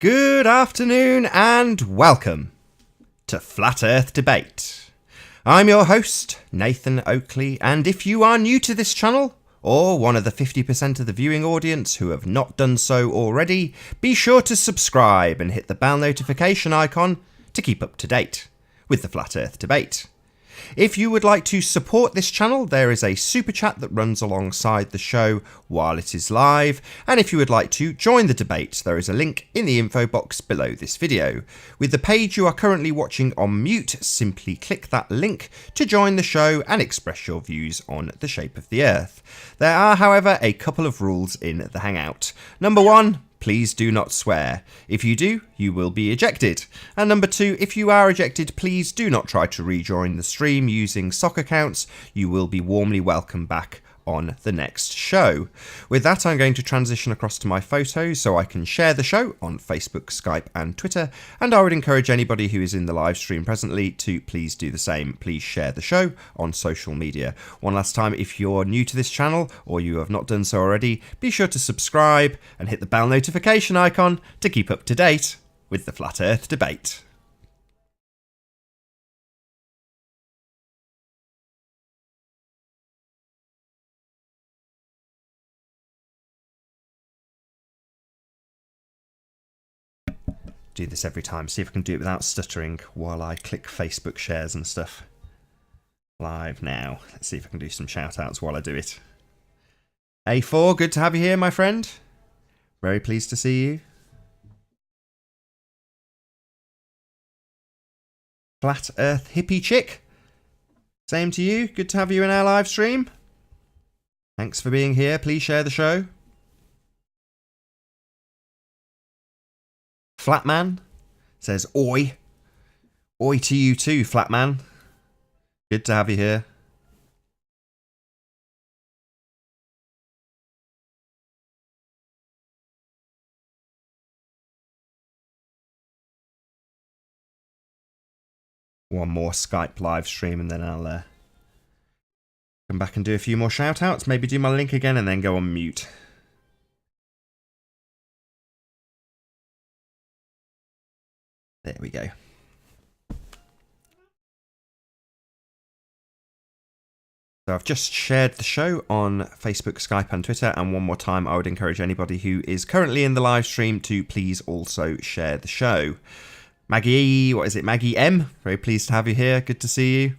Good afternoon and welcome to Flat Earth Debate. I'm your host, Nathan Oakley, and if you are new to this channel, or one of the 50% of the viewing audience who have not done so already, be sure to subscribe and hit the bell notification icon to keep up to date with the Flat Earth Debate. If you would like to support this channel, there is a super chat that runs alongside the show while it is live, and if you would like to join the debate, there is a link in the info box below this video. With the page you are currently watching on mute, simply click that link to join the show and express your views on the shape of the Earth. There are, however, a couple of rules in the Hangout. Number 1, please do not swear. If you do, you will be ejected. And number 2, if you are ejected, please do not try to rejoin the stream using sock accounts. You will be warmly welcomed back on the next show. With that, I'm going to transition across to my photos so I can share the show on Facebook, Skype and Twitter, and I would encourage anybody who is in the live stream presently to please do the same. Please share the show on social media. One last time, if you're new to this channel or you have not done so already, be sure to subscribe and hit the bell notification icon to keep up to date with the Flat Earth Debate. Do this every time. See if I can do it without stuttering while I click Facebook shares and stuff. Live now. Let's see if I can do some shout outs while I do it. A4, good to have you here, my friend. Very pleased to see you. Flat Earth Hippie Chick. Same to you. Good to have you in our live stream. Thanks for being here. Please share the show. Flatman says, oi. Oi to you too, Flatman. Good to have you here. One more Skype live stream and then I'll come back and do a few more shout outs. Maybe do my link again and then go on mute. There we go. So I've just shared the show on Facebook, Skype and Twitter, and one more time I would encourage anybody who is currently in the live stream to please also share the show. Maggie, what is it? Maggie M, very pleased to have you here. Good to see you.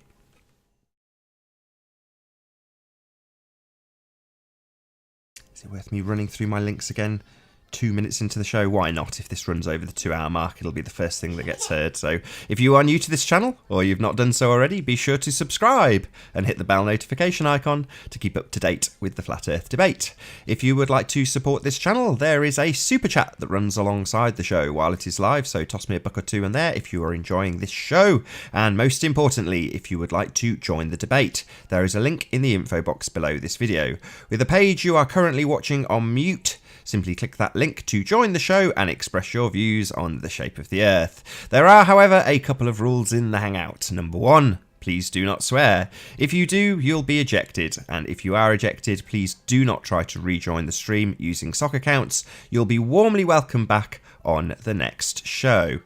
Is it worth me running through my links again? 2 minutes into the show, why not? If this runs over the 2 hour mark, it'll be the first thing that gets heard. So if you are new to this channel or you've not done so already, be sure to subscribe and hit the bell notification icon to keep up to date with the Flat Earth Debate. If you would like to support this channel, there is a super chat that runs alongside the show while it is live, so toss me a buck or two in there if you are enjoying this show. And most importantly, if you would like to join the debate, there is a link in the info box below this video. With the page you are currently watching on mute, simply click that link to join the show and express your views on the shape of the Earth. There are, however, a couple of rules in the Hangout. Number 1, please do not swear. If you do, you'll be ejected. And if you are ejected, please do not try to rejoin the stream using sock accounts. You'll be warmly welcomed back on the next show.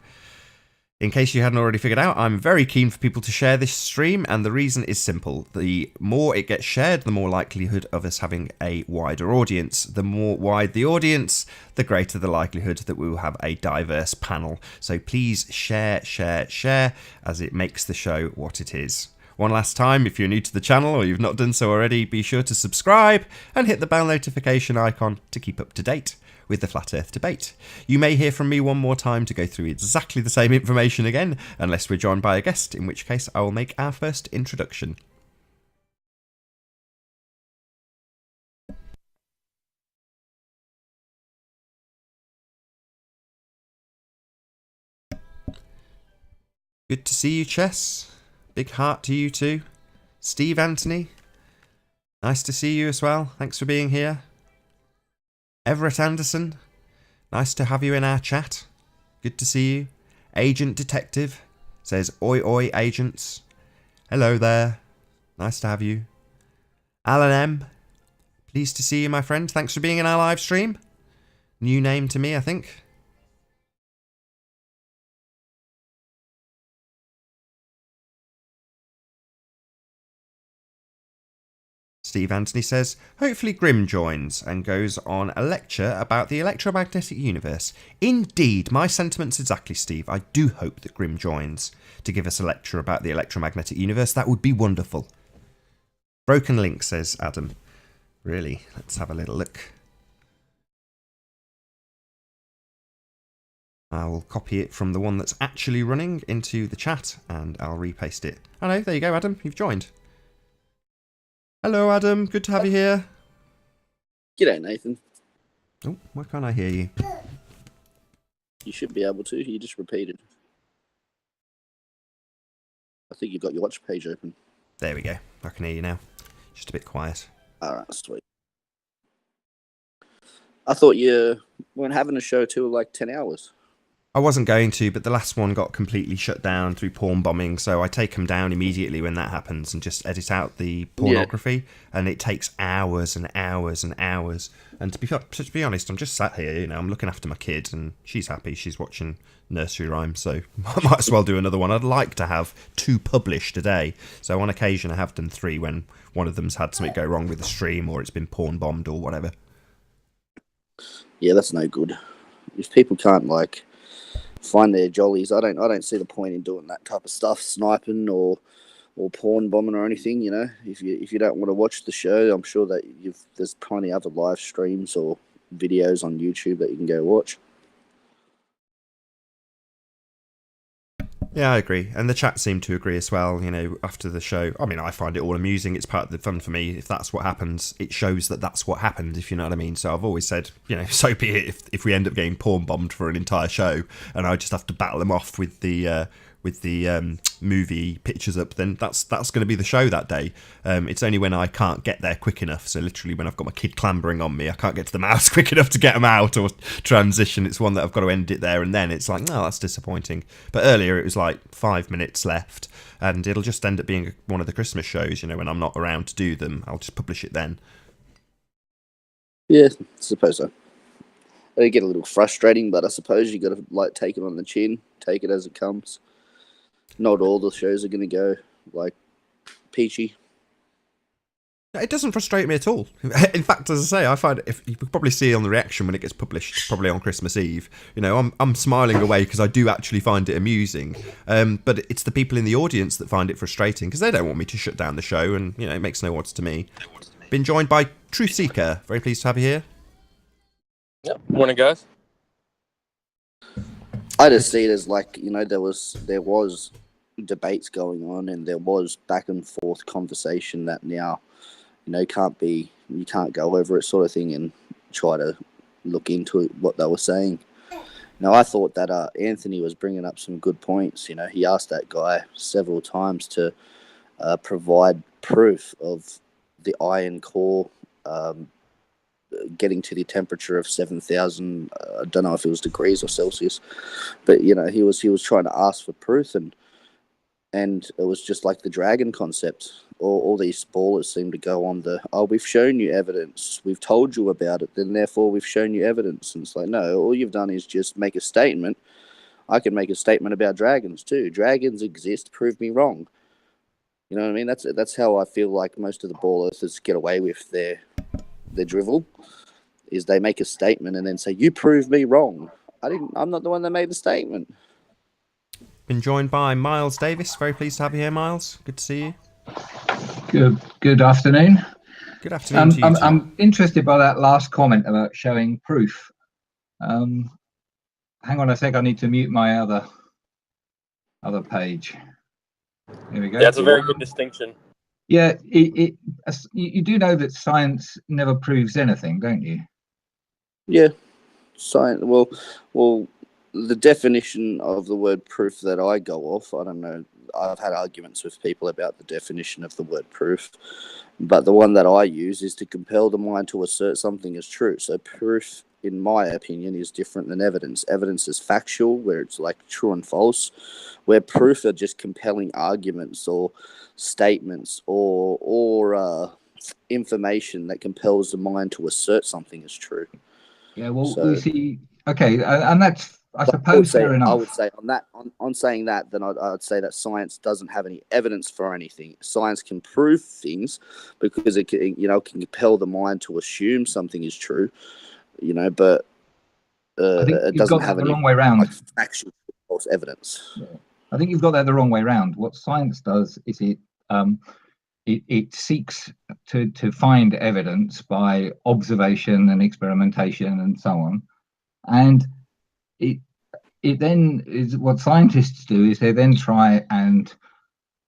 In case you hadn't already figured out, I'm very keen for people to share this stream, and the reason is simple. The more it gets shared, the more likelihood of us having a wider audience. The more wide the audience, the greater the likelihood that we will have a diverse panel. So please share, share, share, as it makes the show what it is. One last time, if you're new to the channel or you've not done so already, be sure to subscribe and hit the bell notification icon to keep up to date with the Flat Earth Debate. You may hear from me one more time to go through exactly the same information again, unless we're joined by a guest, in which case I will make our first introduction. Good to see you, Chess. Big heart to you too. Steve Anthony, nice to see you as well. Thanks for being here. Everett Anderson, nice to have you in our chat. Good to see you. Agent Detective says, oi oi agents. Hello there. Nice to have you. Alan M, pleased to see you, my friend. Thanks for being in our live stream. New name to me, I think. Steve Anthony says, hopefully Grim joins and goes on a lecture about the electromagnetic universe. Indeed, my sentiments exactly, Steve. I do hope that Grim joins to give us a lecture about the electromagnetic universe. That would be wonderful. Broken link, says Adam. Really? Let's have a little look. I will copy it from the one that's actually running into the chat and I'll repaste it. Oh no, there you go, Adam. You've joined. Hello, Adam. Good to have you here. G'day, Nathan. Oh, why can't I hear you? You should be able to. You just repeated. I think you've got your watch page open. There we go. I can hear you now. Just a bit quiet. Alright, sweet. I thought you weren't having a show till like 10 hours. I wasn't going to, but the last one got completely shut down through porn bombing, so I take them down immediately when that happens and just edit out the pornography, and it takes hours and hours and hours. And to be honest, I'm just sat here, I'm looking after my kid, and she's happy. She's watching nursery rhymes, so I might as well do another one. I'd like to have 2 published a day, so on occasion I have done 3 when one of them's had something go wrong with the stream or it's been porn bombed or whatever. Yeah, that's no good. If people can't find their jollies, I don't see the point in doing that type of stuff, sniping or porn bombing or anything. If you don't want to watch the show, I'm sure that there's plenty of other live streams or videos on YouTube that you can go watch. Yeah, I agree. And the chat seemed to agree as well, after the show. I mean, I find it all amusing. It's part of the fun for me. If that's what happens, it shows that that's what happened, if you know what I mean. So I've always said, so be it if we end up getting porn bombed for an entire show and I just have to battle them off with the movie pictures up, then that's going to be the show that day. It's only when I can't get there quick enough, so literally when I've got my kid clambering on me, I can't get to the mouse quick enough to get them out or transition. It's one that I've got to end it there and then. It's like, no, that's disappointing. But earlier it was like 5 minutes left, and it'll just end up being one of the Christmas shows, when I'm not around to do them. I'll just publish it then. Yeah, I suppose so. It'll get a little frustrating, but I suppose you got to take it on the chin, take it as it comes. Not all the shows are going to go peachy. It doesn't frustrate me at all. In fact, as I say, I find if you could probably see on the reaction when it gets published, probably on Christmas Eve, I'm smiling away because I do actually find it amusing. But it's the people in the audience that find it frustrating because they don't want me to shut down the show, and it makes no odds to me. Been joined by Truth Seeker. Very pleased to have you here. Yep. Morning, guys. I just see it as there was debates going on, and there was back and forth conversation that now, you can't go over it sort of thing and try to look into it, what they were saying. Now, I thought that Anthony was bringing up some good points. He asked that guy several times to provide proof of the iron core getting to the temperature of 7,000. I don't know if it was degrees or Celsius, but he was trying to ask for proof, and it was just like the dragon concept. All these ballers seem to go on we've shown you evidence, we've told you about it, then therefore we've shown you evidence. And it's like, no, all you've done is just make a statement. I can make a statement about dragons too. Dragons exist, prove me wrong. You know what I mean? That's how I feel like most of the ballers get away with their drivel, is they make a statement and then say, you prove me wrong. I'm not the one that made the statement. Been joined by Miles Davis. Very pleased to have you here, Miles. Good to see you. Good afternoon. Good afternoon to you too. I'm interested by that last comment about showing proof. Hang on a sec, I need to mute my other page. Here we go. Yeah, it's a very good distinction. Yeah, you do know that science never proves anything, don't you? Yeah, science. Well, the definition of the word proof that I go off, I don't know. I've had arguments with people about the definition of the word proof, but the one that I use is to compel the mind to assert something as true. So proof, in my opinion, is different than evidence. Evidence is factual, where it's like true and false, where proof are just compelling arguments or statements or information that compels the mind to assert something as true. Yeah, well, we see. Okay, and that's I suppose fair enough. I would say on that, on saying that, then I'd say that science doesn't have any evidence for anything. Science can prove things because it can, can compel the mind to assume something is true, but I think it you've got doesn't that have the any wrong way round. actual false evidence. Yeah. I think you've got that the wrong way round. What science does is it seeks to find evidence by observation and experimentation and so on, and it then is what scientists do is they then try and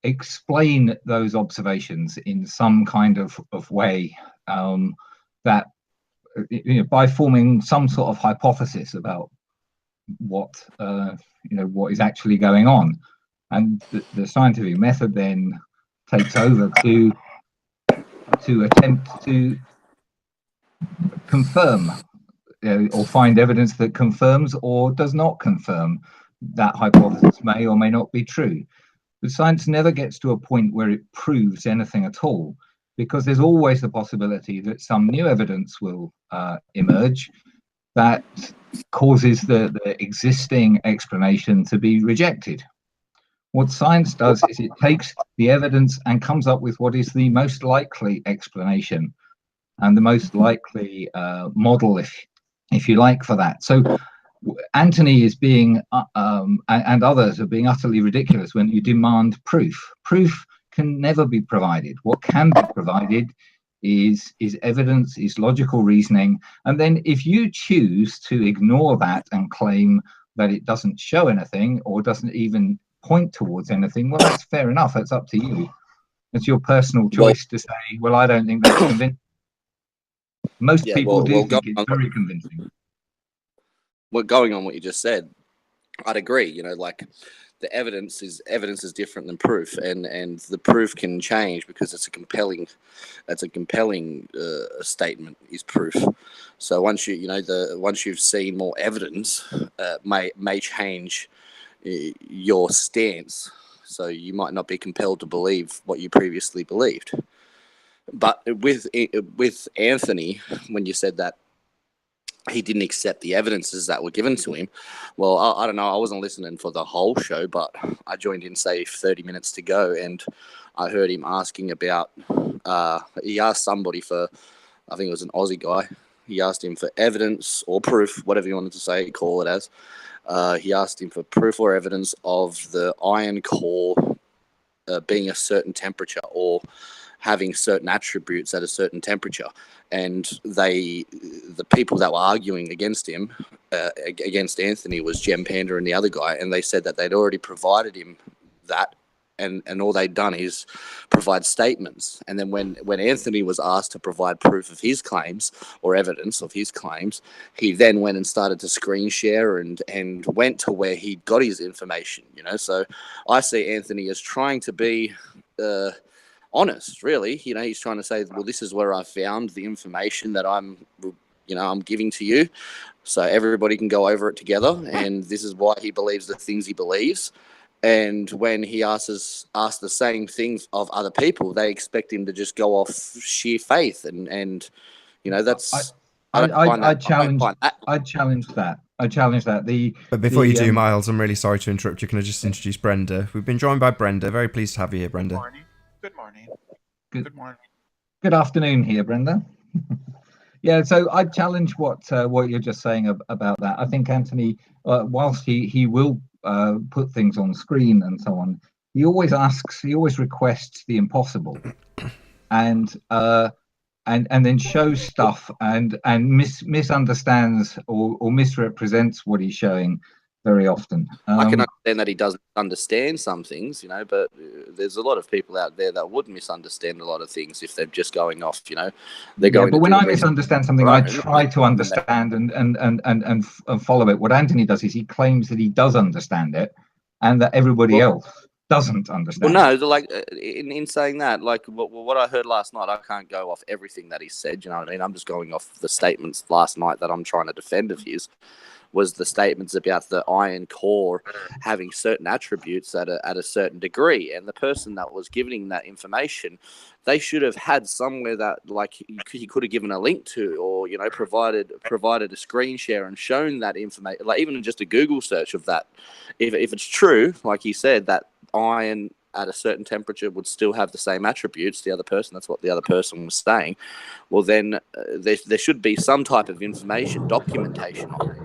explain those observations in some kind of way, that by forming some sort of hypothesis about what what is actually going on, and the scientific method then takes over to attempt to confirm or find evidence that confirms or does not confirm that hypothesis may or may not be true. But science never gets to a point where it proves anything at all, because there's always the possibility that some new evidence will emerge that causes the existing explanation to be rejected. What science does is it takes the evidence and comes up with what is the most likely explanation and the most likely model, if you like, for that. So Anthony is being, and others are being utterly ridiculous when you demand proof. Proof can never be provided. What can be provided is evidence, is logical reasoning. And then if you choose to ignore that and claim that it doesn't show anything or doesn't even point towards anything, well, that's fair enough. That's up to you. It's your personal choice to say, well, I don't think that's convincing. Most people do think it's very convincing. Well, going on what you just said, I'd agree. The evidence is different than proof, and the proof can change because it's a compelling statement is proof. So once you've seen more evidence, may change your stance. So you might not be compelled to believe what you previously believed. But with Anthony, when you said that he didn't accept the evidences that were given to him, well, I don't know. I wasn't listening for the whole show, but I joined in, say, 30 minutes to go, and I heard him asking about. He asked somebody for, I think it was an Aussie guy. He asked him for evidence or proof, whatever you wanted to say, call it as. He asked him for proof or evidence of the iron core being a certain temperature or having certain attributes at a certain temperature, and the people that were arguing against him, against Anthony, was Gem Panda and the other guy, and they said that they'd already provided him that, and all they'd done is provide statements. And then when Anthony was asked to provide proof of his claims or evidence of his claims, he then went and started to screen share and went to where he got his information. So I see Anthony as trying to be honest, really. He's trying to say, well, this is where I found the information that I'm giving to you, so everybody can go over it together, and this is why he believes the things he believes. And when he asks the same things of other people, they expect him to just go off sheer faith, and that's. I challenge that. But before you do, Miles, I'm really sorry to interrupt you. Can I just introduce Brenda? We've been joined by Brenda. Very pleased to have you here, Brenda. Good morning. Good afternoon here, Brenda. Yeah, so I challenge what you're just saying about that. I think Anthony, whilst he will put things on screen and so on, he always requests the impossible, and then shows stuff and misunderstands or misrepresents what he's showing very often. I can understand that he doesn't understand some things, but there's a lot of people out there that would misunderstand a lot of things if they're just going off, They're going. But when I misunderstand something, I try to understand and follow it. What Anthony does is he claims that he does understand it, and that everybody else doesn't understand. Well, no, in saying that, what I heard last night, I can't go off everything that he said. You know what I mean? I'm just going off the statements last night that I'm trying to defend of his. was the statements about the iron core having certain attributes at a certain degree, and the person that was giving that information, they should have had somewhere that like he could have given a link to, or provided a screen share and shown that information, like even just a Google search of that. If it's true, like he said, that iron at a certain temperature would still have the same attributes, that's what the other person was saying, well then there should be some type of information, documentation on it.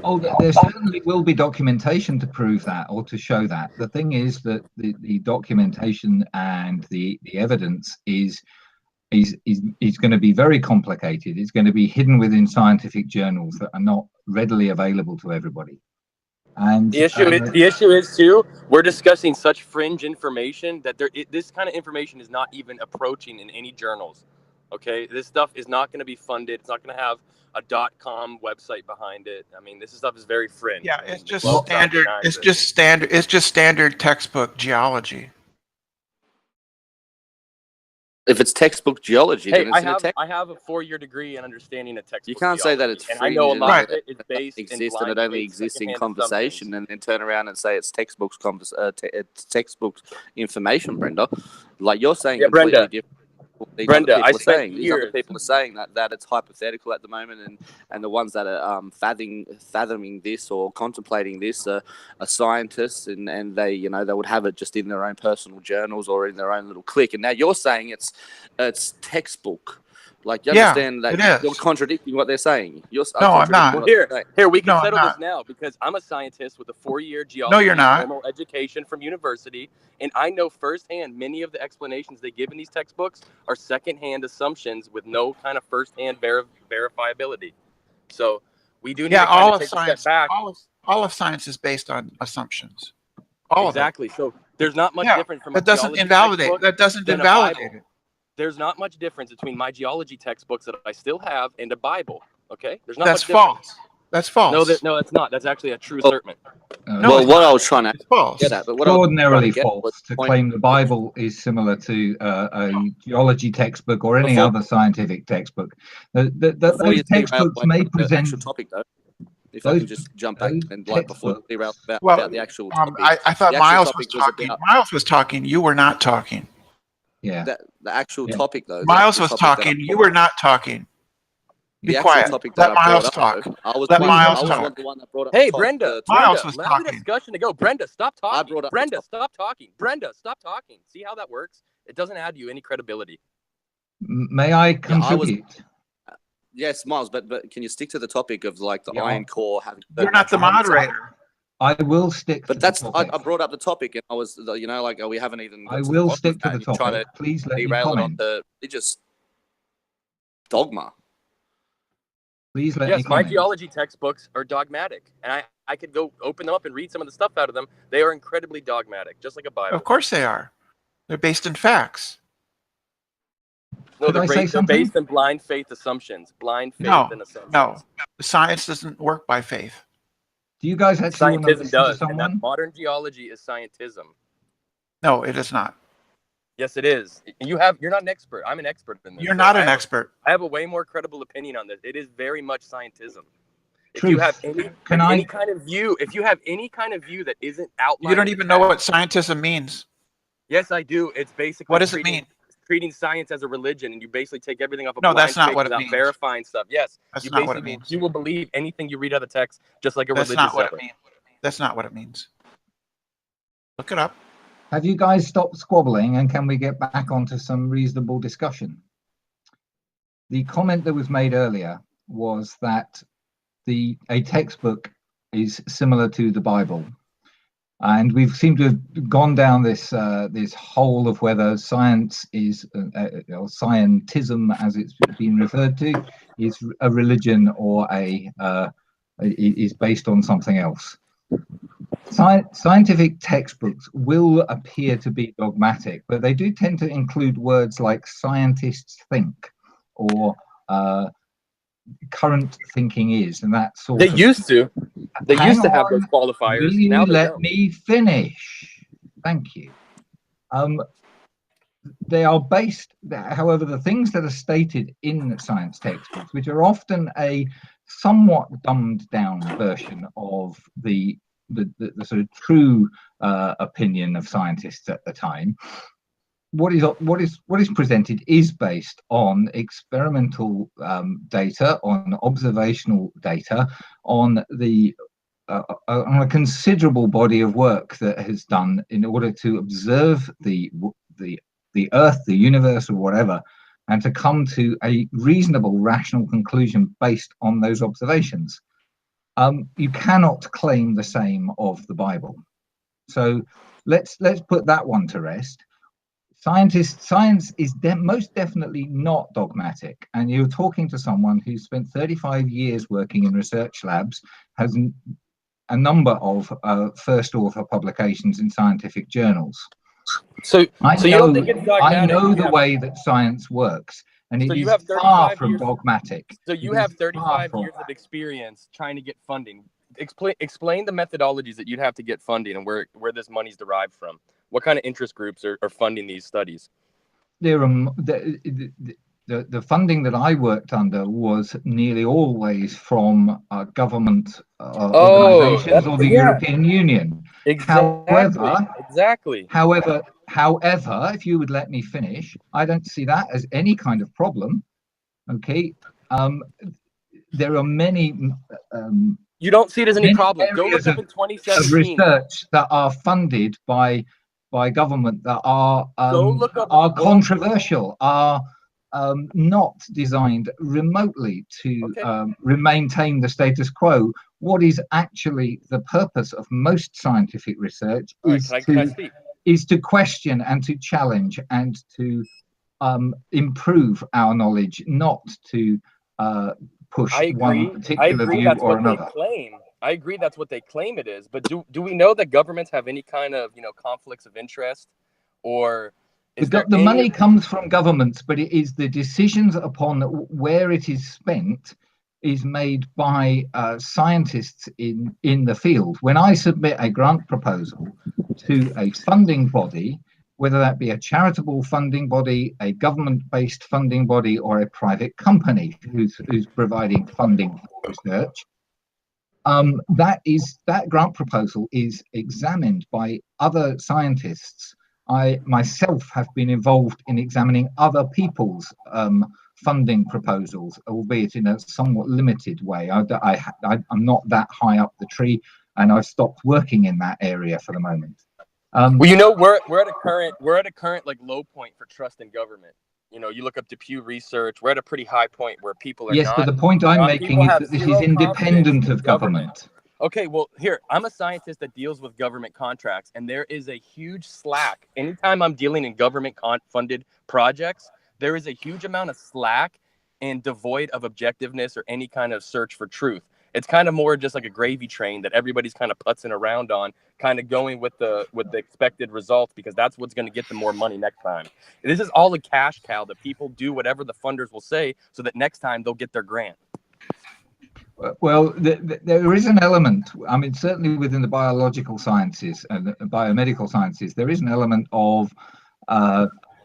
Oh, there certainly will be documentation to prove that or to show that. The thing is that the documentation and the evidence is going to be very complicated. It's going to be hidden within scientific journals that are not readily available to everybody. And the issue is too, we're discussing such fringe information that this kind of information is not even approaching in any journals. Okay, this stuff is not going to be funded. It's not going to have a .com website behind it. I mean, this stuff is very fringe. Yeah, it's just standard. It's just standard. It's just standard textbook geology. If it's textbook geology, hey, then it's I have a 4-year degree in understanding a textbook. You can't say that it's and I know a lot of it is based exists and it only exists in conversation, and then turn around and say it's textbooks it's textbooks information, Brenda. Like you're saying, yeah, completely different. These Brenda, other people are saying that it's hypothetical at the moment, and the ones that are fathoming this or contemplating this are scientists, and they they would have it just in their own personal journals or in their own little clique. And now you're saying it's textbook. Like, you understand that you're contradicting what they're saying. No, I'm not. Here, we can settle this now, because I'm a scientist with a 4-year geology formal education from university, and I know firsthand many of the explanations they give in these textbooks are secondhand assumptions with no kind of firsthand verifiability. So we do need to all of take science. a step back. All of science is based on assumptions. All exactly. Of it. So there's not much difference from that doesn't invalidate. That doesn't invalidate it. There's not much difference between my geology textbooks that I still have and a Bible. Okay, there's not That's much difference. false. That's false. No, that's not. That's actually a true statement. Well, what I was trying to get at, but what extraordinarily false to claim the Bible is similar to a geology textbook or any other scientific textbook. Those textbooks may present. Actual topic, though. If I can just jump back and like before about the actual topic. I thought Miles was talking. Miles was talking. You were not talking. Yeah. The actual topic, though. Miles was talking. You were not talking. Be quiet. Let Miles talk. Let Miles talk. Hey, Brenda. Miles was allow talking. the discussion to go. Brenda, stop talking. Brenda, stop talking. Brenda, stop talking. See how that works? It doesn't add you any credibility. May I contribute? Yes, Miles, but can you stick to the topic of like the iron core having? You're not the moderator. I will stick. But that's I brought up the topic, and I was like, we haven't even. I will stick to the topic. Please let me comment. On the religious dogma. Please let me comment. My geology textbooks are dogmatic, and I could go open them up and read some of the stuff out of them. They are incredibly dogmatic, just like a Bible. Of course they are. They're based in facts. No, they're based in blind faith assumptions. Blind faith and assumptions. No, the science doesn't work by faith. Do you guys actually scientism does? And that modern geology is scientism. No, it is not. Yes, it is. You're not an expert. I'm an expert in this. You're not an expert. I have a way more credible opinion on this. It is very much scientism. If Truth. you have any kind of view, that isn't outlined, you don't even know what scientism means. Yes, I do. It's basically what does it mean? Treating science as a religion, and you basically take everything off of that's not what it means. Verifying stuff. Yes, that's not what it means. You will believe anything you read out of the text, just like a religious. That's not what it means. That's not what it means. Look it up. Have you guys stopped squabbling, and can we get back onto some reasonable discussion? The comment that was made earlier was that a textbook is similar to the Bible. And we've seemed to have gone down this hole of whether science is, or scientism, as it's been referred to, is a religion or is based on something else. Scientific textbooks will appear to be dogmatic, but they do tend to include words like "scientists think" or "current thinking is," and that sort of. They used to have those qualifiers. Will you let me finish? Thank you. They are based, however, the things that are stated in science textbooks, which are often a somewhat dumbed down version of the sort of true opinion of scientists at the time. What is presented is based on experimental data, on observational data, on on a considerable body of work that has done in order to observe the Earth, the universe, or whatever, and to come to a reasonable, rational conclusion based on those observations. You cannot claim the same of the Bible. So let's put that one to rest. Science is most definitely not dogmatic, and you're talking to someone who spent 35 years working in research labs, has a number of first author publications in scientific journals. So you don't think it's dogmatic? I know the way that science works, and it is far from dogmatic. So you have 35 years of experience trying to get funding. Explain the methodologies that you'd have to get funding and where this money's derived from. What kind of interest groups are funding these studies? There are the funding that I worked under was nearly always from government organizations or the European Union. Exactly. However, if you would let me finish, I don't see that as any kind of problem. Okay. There are many. You don't see it as any problem. Go look up in 2017 of research that are funded by government that are controversial, are not designed remotely to maintain the status quo. What is actually the purpose of most scientific research is to question and to challenge and to improve our knowledge, not to push one particular view or another. I agree that's what they claim it is, but do we know that governments have any kind of conflicts of interest, or the money comes from governments, but it is the decisions upon where it is spent is made by scientists in the field. When I submit a grant proposal to a funding body, whether that be a charitable funding body, a government-based funding body, or a private company who's providing funding for research, that grant proposal is examined by other scientists. I myself have been involved in examining other people's funding proposals, albeit in a somewhat limited way. I'm not that high up the tree, and I've stopped working in that area for the moment. Well, we're at a current like low point for trust in government. You look up to Pew Research. We're at a pretty high point where people are Yes, but the point I'm making is that this is independent of government. Okay, well, here, I'm a scientist that deals with government contracts, and there is a huge slack. Anytime I'm dealing in government-funded projects, there is a huge amount of slack and devoid of objectiveness or any kind of search for truth. It's kind of more just like a gravy train that everybody's kind of putzing around on, kind of going with the expected results because that's what's going to get them more money next time. This is all a cash cow that people do whatever the funders will say so that next time they'll get their grant. Well, there is an element, I mean, certainly within the biological sciences and the biomedical sciences, there is an element of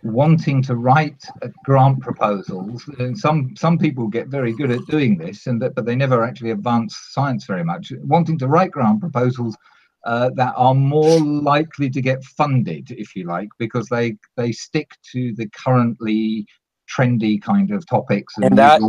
wanting to write grant proposals, and some people get very good at doing this, but they never actually advance science very much. Wanting to write grant proposals that are more likely to get funded, if you like, because they stick to the currently trendy kind of topics and that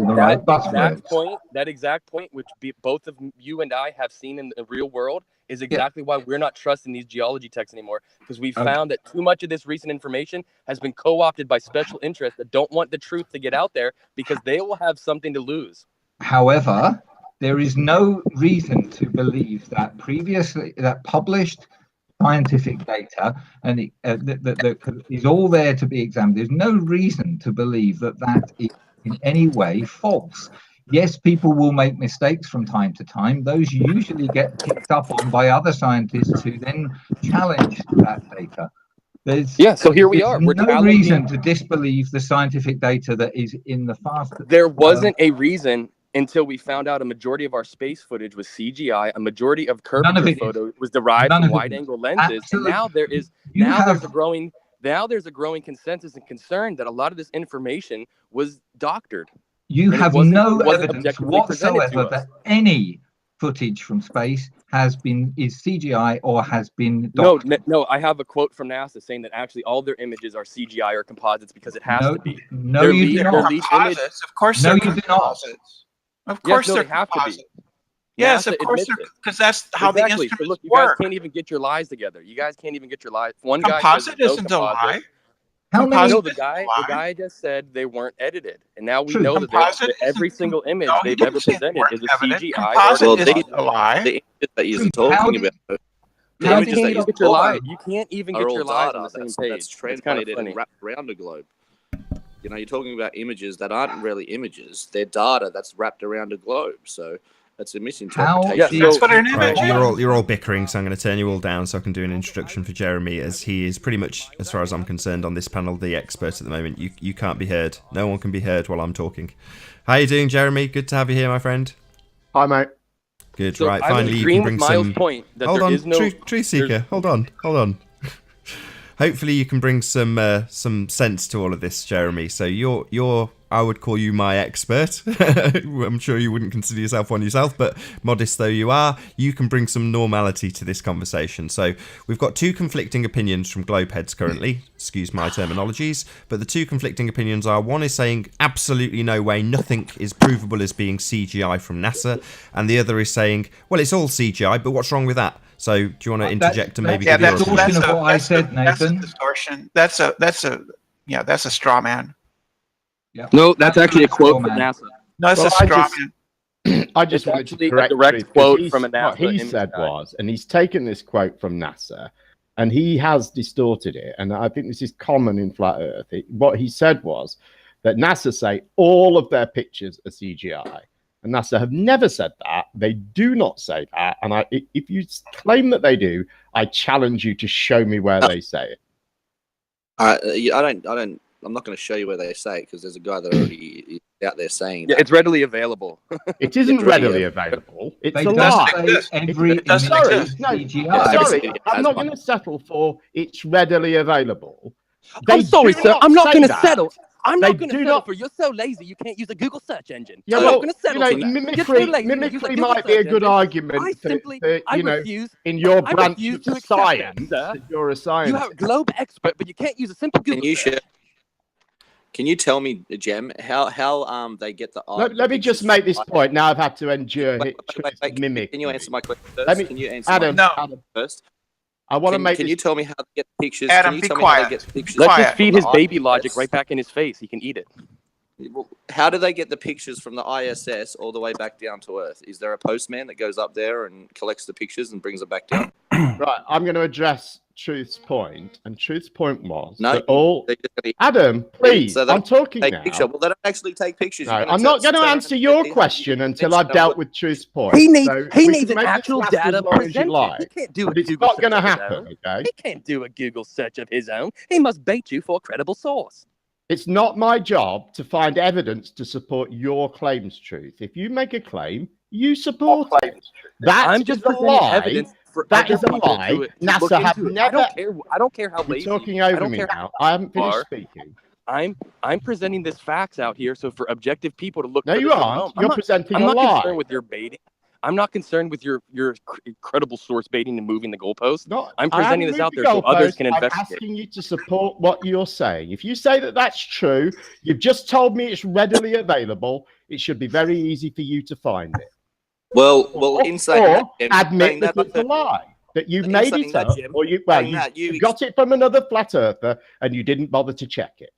exact point, which both of you and I have seen in the real world, is exactly why we're not trusting these geology texts anymore, because we found that too much of this recent information has been co-opted by special interests that don't want the truth to get out there because they will have something to lose. However, there is no reason to believe that that published scientific data and that is all there to be examined. There's no reason to believe that is in any way false. Yes, people will make mistakes from time to time. Those usually get picked up on by other scientists who then challenge that data. So here we are. There's no reason to disbelieve the scientific data that is in the fast. There wasn't a reason until we found out a majority of our space footage was CGI, a majority of curvature photo was derived from wide-angle lenses. Absolutely. And now there's a growing consensus and concern that a lot of this information was doctored. You And have it wasn't- no it wasn't evidence objectively presented to whatsoever us. that any footage from space is CGI or has been No, doctored. no, I have a quote from NASA saying that actually all their images are CGI or composites because it has No, to be. no, Their you lead- do their not. lead image- Composites. Of course, No, they're you do not. composites. Of course, no, they're they have to be. composites. Yes, NASA of course, admits it. because that's how the Exactly. instruments So look, you guys work. can't even get your lies together. You guys can't even get your lies. One guy says Composite there's no isn't a composite. lie. How many? No, Composite the isn't a lie. guy just said they weren't edited, and now we True. know that Composite that every isn't- single image No, he they've didn't ever say they presented weren't is a evident. CGI. Composite or isn't a lie. The images that you're How talking did- about, the How images can that you you're get your talking lies? about You can't even are get all your lies on data the same that's page. that's It's kind of translated funny. and wrapped around the globe. You know, you're talking about images that aren't really images; they're data that's wrapped around a globe. So that's a misinterpretation. Yeah, That's what an Right, image is. you're all bickering, so I'm going to turn you all down so I can do an introduction for Jeremy, as he is pretty much, as far as I'm concerned, on this panel, the expert at the moment. You can't be heard. No one can be heard while I'm talking. How you doing, Jeremy? Good to have you here, my friend. Hi, mate. Good. So Right. I was Finally, you agreeing can with bring Miles' some. point that Hold there on, is no. Truth Seeker. Hold on. Hopefully, you can bring some sense to all of this, Jeremy. So you're I would call you my expert. I'm sure you wouldn't consider yourself one yourself, but modest though you are, you can bring some normality to this conversation. So we've got two conflicting opinions from Globeheads currently, excuse my terminologies, but the two conflicting opinions are, one is saying absolutely no way, nothing is provable as being CGI from NASA, and the other is saying, well, it's all CGI, but what's wrong with that? So do you want to interject and maybe Yeah, give your that's opinion? distortion of what I said, That's a Nathan. distortion. That's a straw man. Yeah. No, that's actually a quote from man. NASA. No, it's Well, a straw just- man. I just It's wanted actually to a correct direct Truth, 'cause quote he's- from a NASA What he image said guy. was, and he's taken this quote from NASA, and he has distorted it. And I think this is common in flat Earth. What he said was that NASA say all of their pictures are CGI, and NASA have never said that. They do not say that. And if you claim that they do, I challenge you to show me where they say it. I'm not going to show you where they say it because there's a guy that already is out there saying Yeah, that. it's readily available. It isn't It's really readily a- available. It's They a don't lie. say every It doesn't image Sorry, is no, CGI. sorry, It I'm has not one. going to settle for it's readily available. I'm sorry, do sir. I'm not say going to that. settle. I'm They not going to do settle not- for. You're so lazy. You can't use a Google search engine. Yeah, I'm well, not going to settle for that. You're so lazy. You use a mimicry Google might be a search good engine. argument I simply, for I you know, refuse. in your I branch refuse of to accept science, it, sir. that you're a You scientist. are a globe expert, but you can't use a simple Google Can you search. share? Can you tell me, Jem, how they get the? Let me just make this point. Now I've had to endure Wait, mimic. Can you answer my question first? Let me- Can you answer Adam, my No. question first? I want to make Can this. you tell me how they get pictures? Adam, can you be tell me how quiet. they get the pictures? Let's Quiet. just feed from his the baby ISS? logic right back in his face. He can eat it. Well, how do they get the pictures from the ISS all the way back down to Earth? Is there a postman that goes up there and collects the pictures and brings it back down? Right, I'm going to address Truth's point, and Truth's point was No, that all. they just Adam, please, So they I'm talking take now. picture. Well, they don't actually take pictures. No, You're I'm not going to turn around answer and your say, question until mention I've of dealt what- with Truth's point. He needs, So he we needs can an make this actual last data as long as you presented. He like, can't do a but it's Google not search going to of his happen, own. okay? He can't do a Google search of his own. He must bait you for a credible source. It's not my job to find evidence to support your claims, Truth. If you make a claim, you support it. That I'm is just a presenting lie. evidence for That other is a people lie. to look NASA have into it. never. I don't care how You're lazy. talking I over don't me care now. I haven't finished are. speaking. I'm presenting this facts out here, so for objective people to look. No, for you this at aren't. home. You're presenting I'm a not lie. concerned with your baiting. I'm not concerned with your credible source baiting and moving the goalpost. No, I'm I presenting haven't this out moved there so the others goalpost. can I'm investigate. asking you to support what you're saying. If you say that that's true, you've just told me it's readily available. It should be very easy for you to find it. Well, in saying or that, Jem, admit saying that that, it's a lie. That you in made saying it that, up, Jem, or you saying that, you got it from another flat earther, and you didn't bother to check it.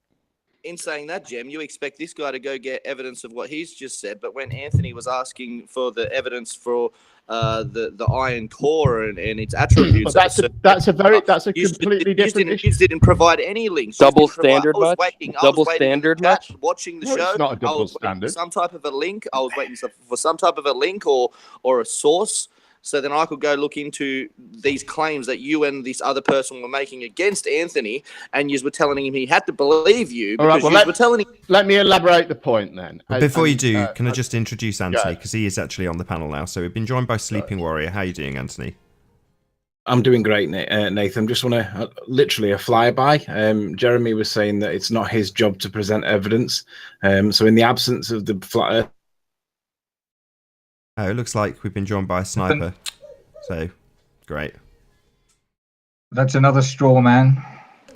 in saying that, Jem, you expect this guy to go get evidence of what he's just said, but when Anthony was asking for the evidence for the iron core and its attributes, But that's a completely different issue. You didn't provide any links. Double standard much? I was Double waiting in the standard chat, much? watching the No, show. it's not a double I was waiting for standard. some type of a link. I was waiting for some type of a link or a source. So then I could go look into these claims that you and this other person were making against Anthony, and you were telling him he had to believe you All right, because well, you were telling him. Let me elaborate the point then. But before you do, And, can I just introduce Anthony, ahead. because he is actually on the panel now. So we've been joined by Sleeping Warrior. How are you doing, Anthony? I'm doing great, Nathan. Just want to literally a flyby. Jeremy was saying that it's not his job to present evidence. So in the absence of the flat Earth. Oh, it looks like we've been joined by a sniper. So, great. That's another straw man.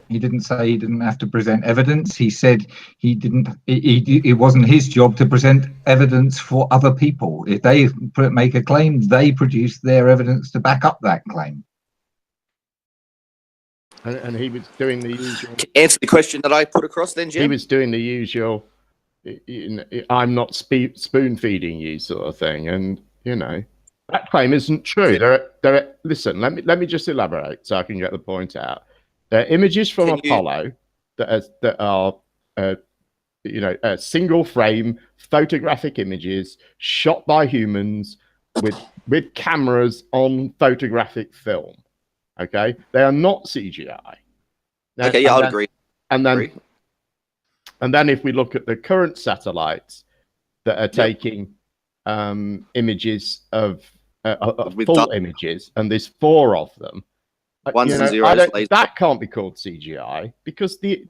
He didn't say he didn't have to present evidence. He said he didn't. It wasn't his job to present evidence for other people. If they make a claim, they produce their evidence to back up that claim. And he was doing the usual. Answer the question that I put across, then, Jim. He was doing the usual. I'm not spoon feeding you sort of thing, and that claim isn't true. Listen, let me just elaborate so I can get the point out. There are images from Apollo that are single frame photographic images shot by humans with cameras on photographic film. Okay, they are not CGI. Now, okay, yeah, I'll agree. And then if we look at the current satellites that are taking images of full images, and there's 4 of them. Ones and zeros. That can't be called CGI because the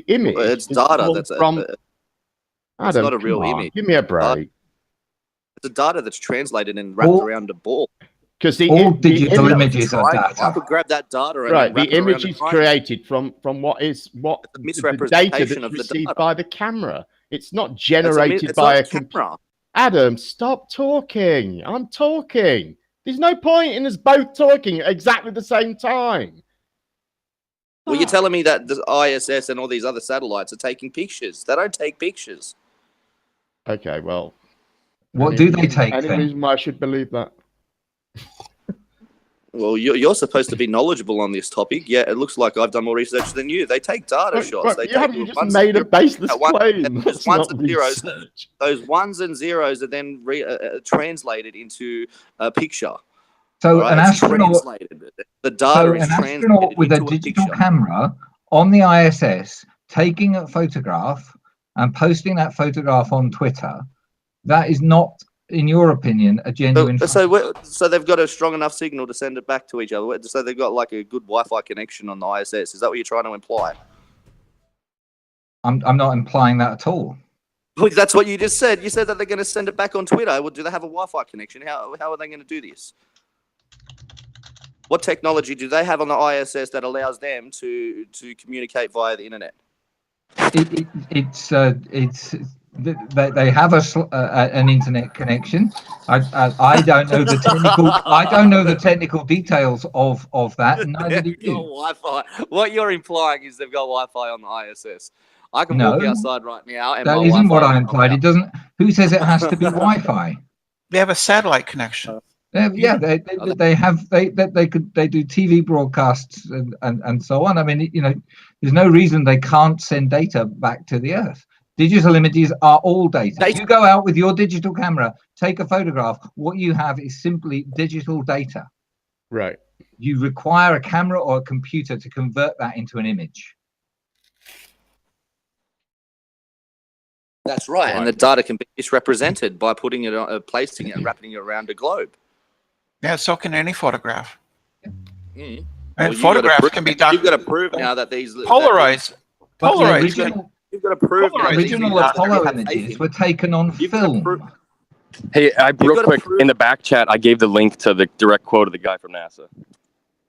image. Well, it's data. That's from. It's not a real image. Give me a break. It's a data that's translated and wrapped around a ball. Because all digital images are data. I could grab that data. And right, the image is created from what the data that's of received by the camera. It's not generated by a camera. Adam, stop talking. I'm talking. There's no point in us both talking at exactly the same time. Well, you're telling me that the ISS and all these other satellites are taking pictures. They don't take pictures. Okay, well. What do they take? Any reason why I should believe that? Well, you're supposed to be knowledgeable on this topic. Yeah, it looks like I've done more research than you. They take data shots. They you just made a baseless claim. Those ones and zeros are then translated into a picture. So an astronaut, the data is translated with a digital camera on the ISS taking a photograph and posting that photograph on Twitter, that is not, in your opinion, a genuine. So they've got a strong enough signal to send it back to each other. So they've got like a good Wi-Fi connection on the ISS. Is that what you're trying to imply? I'm not implying that at all. Well, that's what you just said. You said that they're going to send it back on Twitter. Well, do they have a Wi-Fi connection? How are they going to do this? What technology do they have on the ISS that allows them to communicate via the internet? They have an internet connection. I don't know the technical. I don't know the technical details of that. Neither do you. Wi-Fi. What you're implying is they've got Wi-Fi on the ISS. I can walk outside right now. And that isn't what I implied. It doesn't. Who says it has to be Wi-Fi? They have a satellite connection. They do TV broadcasts and so on. I mean, there's no reason they can't send data back to the Earth. Digital images are all data. You go out with your digital camera, take a photograph. What you have is simply digital data. Right. You require a camera or a computer to convert that into an image. That's right. And the data can be misrepresented by putting it on, placing it, wrapping it around a globe. Yeah, so can any photograph. Mm. And photographs can be done. You've got to prove now that these polarized. You've got to prove the original Apollo images were taken on film. Hey, real quick, in the back chat, I gave the link to the direct quote of the guy from NASA.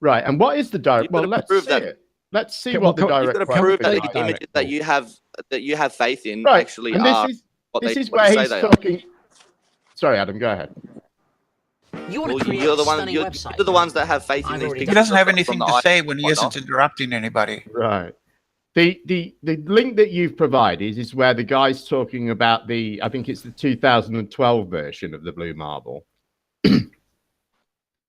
Right, and what is the direct? Well, let's see it. Let's see what the direct. You've got to prove that the images that you have faith in actually are. This is where he's talking. Sorry, Adam, go ahead. You're the ones that have faith in these pictures. He doesn't have anything to say when he isn't interrupting anybody. Right. The link that you've provided is where the guy's talking about I think it's the 2012 version of the Blue Marble.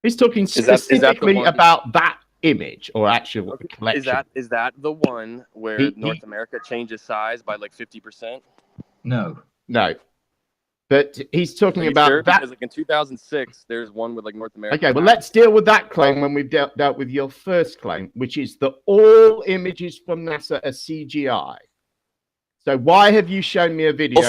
He's talking specifically about that image or actual collection. Is that the one where North America changes size by like 50%? No. But he's talking about that. Because like in 2006, there's one with like North America. Okay, well, let's deal with that claim when we've dealt with your first claim, which is that all images from NASA are CGI. So why have you shown me a video?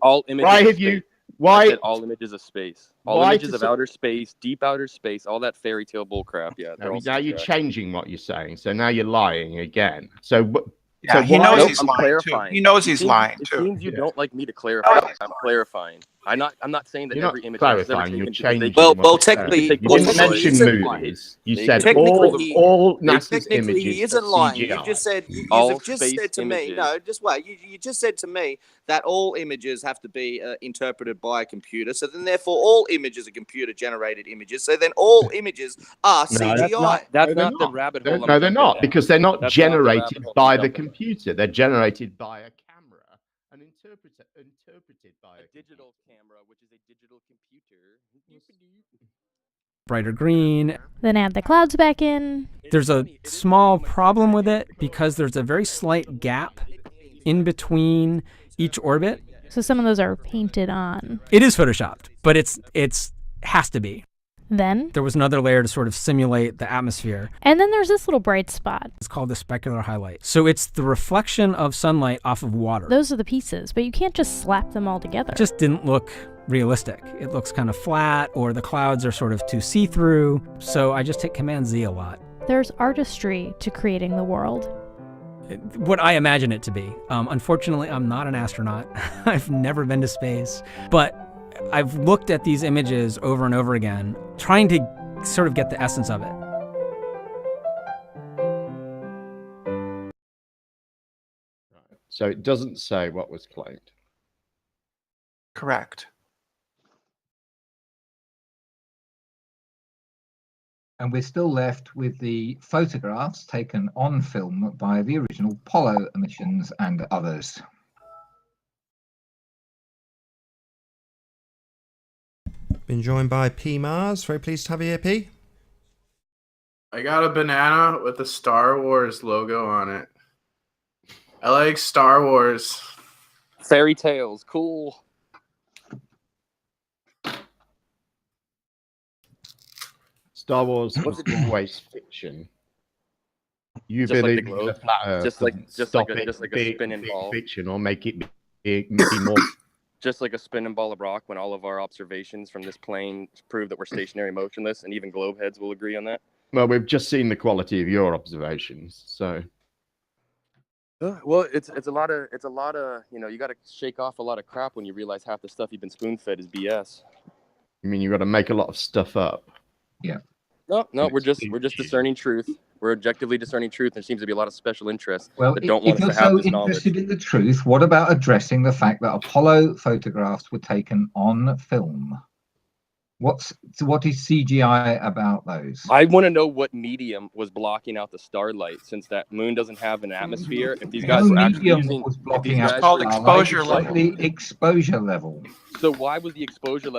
All images. Why? I said all images of space. All images of outer space, deep outer space, all that fairy tale bullcrap. Yeah. Now you're changing what you're saying. So now you're lying again. So yeah, he knows he's lying too. He knows he's lying too. It seems you don't like me to clarify. I'm clarifing. I'm not saying that every image is ever taken. You're changing. Well, technically, you didn't mention movies. You said all NASA's images. He isn't lying. You just said you have just said to me. No, just wait. You just said to me that all images have to be interpreted by a computer. So then, therefore, all images are computer-generated images. So then, all images are CGI. That's not the rabbit hole. No, they're not, because they're not generated by the computer. They're generated by a camera and interpreted by a digital camera, which is a digital computer. Brighter green. Then add the clouds back in. There's a small problem with it because there's a very slight gap in between each orbit. So some of those are painted on. It is photoshopped, but it's has to be. Then there was another layer to sort of simulate the atmosphere. And then there's this little bright spot. It's called the specular highlight. So it's the reflection of sunlight off of water. Those are the pieces, but you can't just slap them all together. It just didn't look realistic. It looks kind of flat, or the clouds are sort of too see-through. So I just hit Command Z a lot. There's artistry to creating the world. What I imagine it to be. Unfortunately, I'm not an astronaut. I've never been to space, but I've looked at these images over and over again, trying to sort of get the essence of it. So it doesn't say what was claimed. Correct. And we're still left with the photographs taken on film by the original Apollo missions and others. Been joined by P. Mars. Very pleased to have you here, P. I got a banana with a Star Wars logo on it. I like Star Wars. Fairy tales, cool. Star Wars was always fiction. You just believe like the flat Earth just like a spinning ball. Fiction, or make it be more. Just like a spinning ball of rock, when all of our observations from this plane prove that we're stationary, motionless, and even globe heads will agree on that. Well, we've just seen the quality of your observations, so. Well, it's a lot of you got to shake off a lot of crap when you realize half the stuff you've been spoon fed is BS. You mean you got to make a lot of stuff up? Yeah. No, we're just discerning truth. We're objectively discerning truth. There seems to be a lot of special interests that don't want us to have this knowledge. If you're so interested in the truth, what about addressing the fact that Apollo photographs were taken on film? What is CGI about those? I want to know what medium was blocking out the starlight, since that moon doesn't have an atmosphere. If these guys were actually using, was blocking out, it's called exposure level. The exposure level. So why was the exposure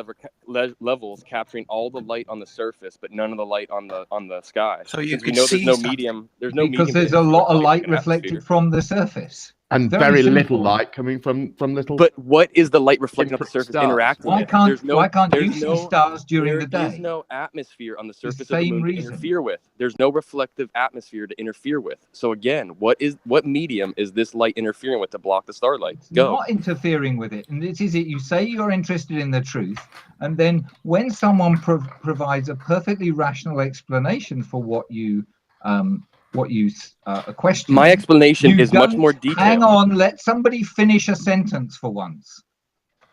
levels capturing all the light on the surface, but none of the light on the sky? So you can see there's no medium. There's no because there's a lot of light reflected from the surface. And very little light coming from little. But what is the light reflecting off the surface interacting? Why can't you see stars during the day? There is no atmosphere on the surface of the moon to interfere with. There's no reflective atmosphere to interfere with. So again, what medium is this light interfering with to block the starlight? Go. Not interfering with it. And this is it. You say you're interested in the truth, and then when someone provides a perfectly rational explanation for what you question. My explanation is much more detailed. Hang on, let somebody finish a sentence for once.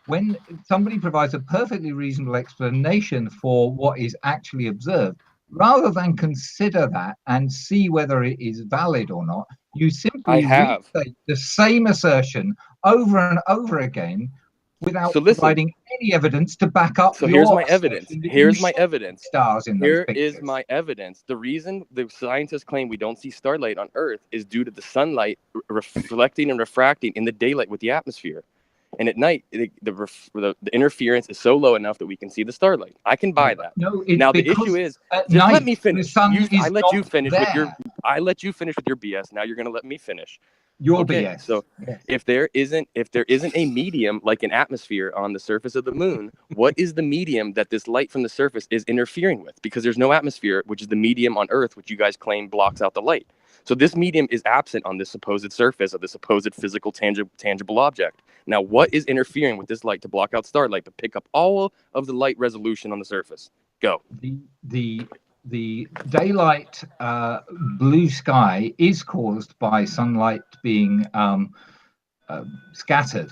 When somebody provides a perfectly reasonable explanation for what is actually observed, rather than consider that and see whether it is valid or not, you simply restate the same assertion over and over again without providing any evidence to back up. So here's my evidence. Here's my evidence. Stars in Here is my evidence. The reason the scientists claim we don't see starlight on Earth is due to the sunlight reflecting and refracting in the daylight with the atmosphere. And at night, the interference is so low enough that we can see the starlight. I can buy that. Now the issue is, just let me finish. I let you finish with your BS. Now you're going to let me finish. BS. So if there isn't a medium like an atmosphere on the surface of the moon, what is the medium that this light from the surface is interfering with? Because there's no atmosphere, which is the medium on Earth, which you guys claim blocks out the light. So this medium is absent on this supposed surface of the supposed physical tangible object. Now, what is interfering with this light to block out starlight but pick up all of the light resolution on the surface? Go. The daylight blue sky is caused by sunlight being scattered.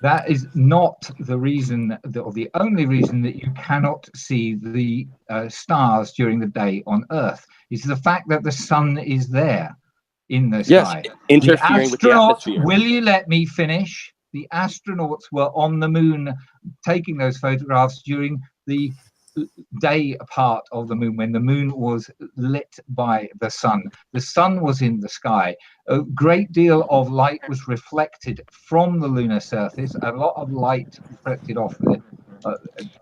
That is not the reason, or the only reason that you cannot see the stars during the day on Earth. It's the fact that the sun is there in the sky. Yes, interfering with the atmosphere. Will you let me finish? The astronauts were on the moon taking those photographs during the day part of the moon, when the moon was lit by the sun. The sun was in the sky. A great deal of light was reflected from the lunar surface. A lot of light reflected off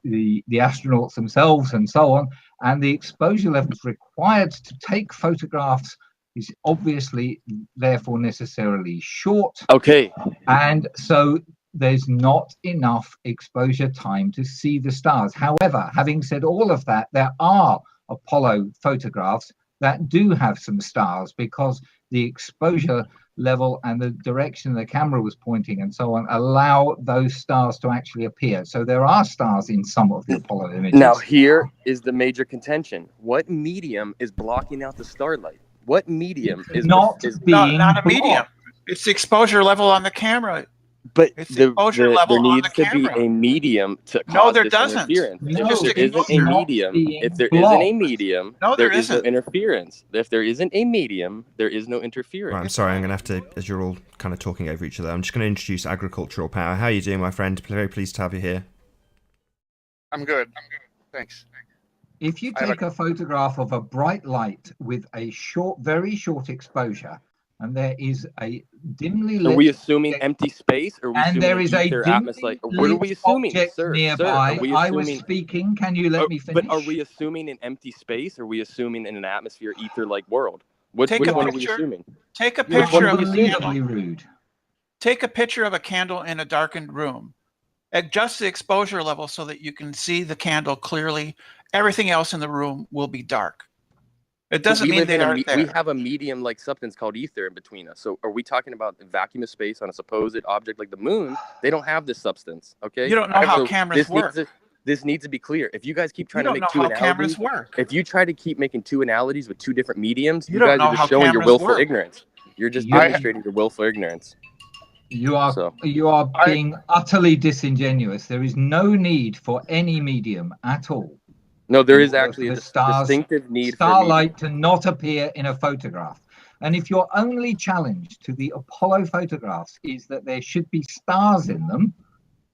the astronauts themselves and so on. And the exposure levels required to take photographs is obviously therefore necessarily short. Okay. And so there's not enough exposure time to see the stars. However, having said all of that, there are Apollo photographs that do have some stars, because the exposure level and the direction the camera was pointing and so on allow those stars to actually appear. So there are stars in some of the Apollo images. Now, here is the major contention. What medium is blocking out the starlight? What medium is not a medium? It's the exposure level on the camera. But it's the exposure level there needs on the to be a medium to cause no, there this doesn't. interference. No, If there isn't a medium, there is no interference. If there isn't a medium, there is no interference. Right, I'm sorry, I'm going to have to, as you're all kind of talking over each other, I'm just going to introduce Agricultural Power. How are you doing, my friend? Very pleased to have you here. I'm good. Thanks. If you take a photograph of a bright light with a very short exposure, and there is a dimly lit... Are we assuming empty space? Or are we assuming there is a atmosphere? What are we assuming, sir? nearby? Sir, I was speaking. Can you let me finish? But are we assuming an empty space? Or are we assuming in an atmosphere, ether-like world? Which one are we assuming? Take a picture of a candle. Rude. Take a picture of a candle in a darkened room. Adjust the exposure level so that you can see the candle clearly. Everything else in the room will be dark. It doesn't mean they aren't there. We have a medium-like substance called ether in between us. So are we talking about a vacuum of space on a supposed object like the moon? They don't have this substance, okay? You don't know how cameras work. This needs to be clear. If you guys keep trying to make two analogies, cameras work. If you try to keep making two analogies with two different mediums, you guys are just showing your willful ignorance. You're just demonstrating your willful ignorance. You are being utterly disingenuous. There is no need for any medium at all. No, there is actually a distinctive need for starlight to not appear in a photograph. And if your only challenge to the Apollo photographs is that there should be stars in them,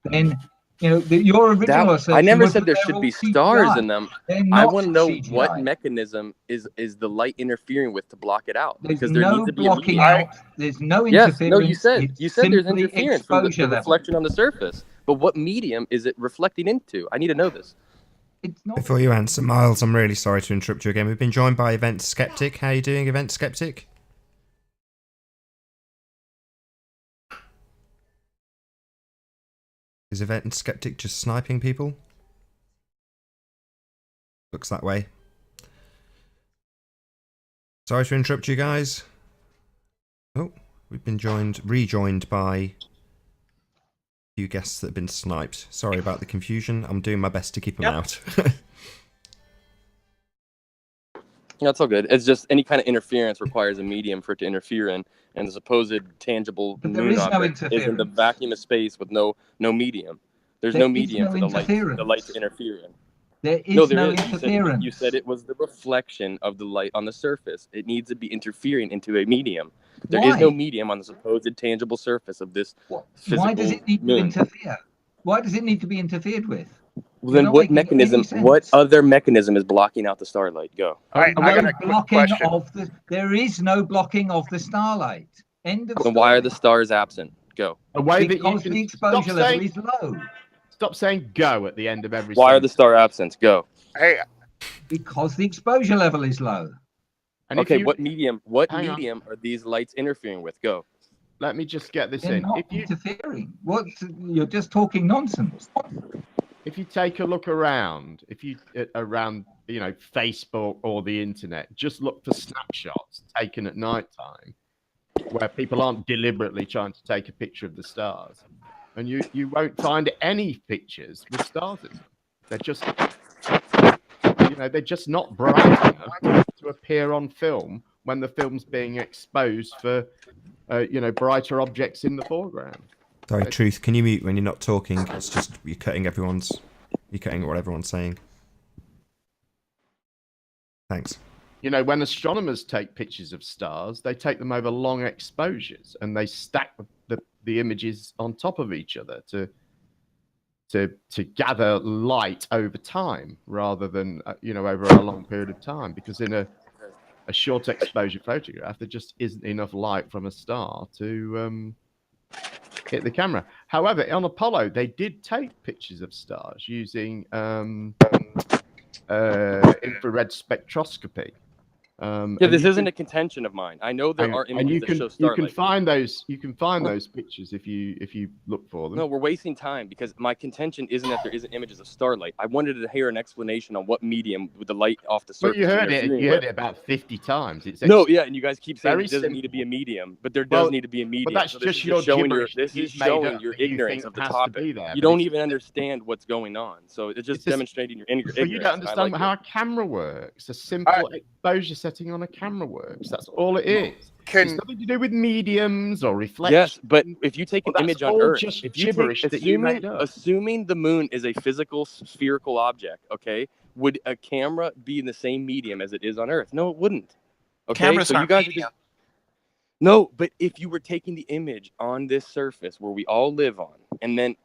then your original assertion I never was said there should be stars in them. I want to know CGI. what mechanism is the light interfering with to block it out. There's because there needs to be blocking out. There's no interference. Yes, no, you said there's interference from the reflection on the surface. But what medium is it reflecting into? I need to know this. Before you answer, Miles, I'm really sorry to interrupt you again. We've been joined by Event Skeptic. How are you doing, Event Skeptic? Is Event Skeptic just sniping people? Looks that way. Sorry to interrupt you guys. Oh, we've been rejoined by few guests that have been sniped. Sorry about the confusion. I'm doing my best to keep them out. That's all good. It's just any kind of interference requires a medium for it to interfere in, and the supposed tangible moon object is in the vacuum of space with no medium. There's no medium for the light to interfere in. There is no interference. You said it was the reflection of the light on the surface. It needs to be interfering into a medium. There is no medium on the supposed tangible surface of this physical Why does it need to interfere? Why does it need to be interfered with? Well, then what mechanism, what other mechanism is blocking out the starlight? Go. I got a quick question. There is no blocking of the starlight. End of Then why are the stars absent? Go. Because the exposure level is low. Stop saying go at the end of every Why are the star absent? Go. Hey. Because the exposure level is low. And okay, what medium are these lights interfering with? Go. Let me just get this They're in. Not interfering. What? You're just talking nonsense. if you take a look around, around Facebook or the internet, just look for snapshots taken at night time, where people aren't deliberately trying to take a picture of the stars, and you won't find any pictures with stars in them. They're just not bright enough to appear on film when the film's being exposed for brighter objects in the foreground. Sorry, Truth, can you mute when you're not talking? It's just you're cutting what everyone's saying. Thanks. When astronomers take pictures of stars, they take them over long exposures and they stack the images on top of each other to gather light over time rather than over a long period of time, because in a short exposure photograph there just isn't enough light from a star to hit the camera. However, on Apollo they did take pictures of stars using infrared spectroscopy. This isn't a contention of mine. I know there are images that show starlight. You can find those pictures if you look for them. No, we're wasting time, because my contention isn't that there isn't images of starlight. I wanted to hear an explanation on what medium with the light off the surface. Well, you heard it. You heard it about 50 times. And you guys keep saying it doesn't need to be a medium, but there does need to be a medium. But that's so just your gibberish. This is showing your ignorance of the topic. You don't even understand what's going on. So it's just demonstrating your ignorance. So you don't understand how a camera works. A simple exposure setting on a camera works. That's all it is. It's nothing to do with mediums or reflections. Yes, but if you take an image on Earth, assuming the moon is a physical spherical object, okay, would a camera be in the same medium as it is on Earth? No, it wouldn't. Okay, cameras aren't medium. No, but if you were taking the image on this surface where we all live on, and then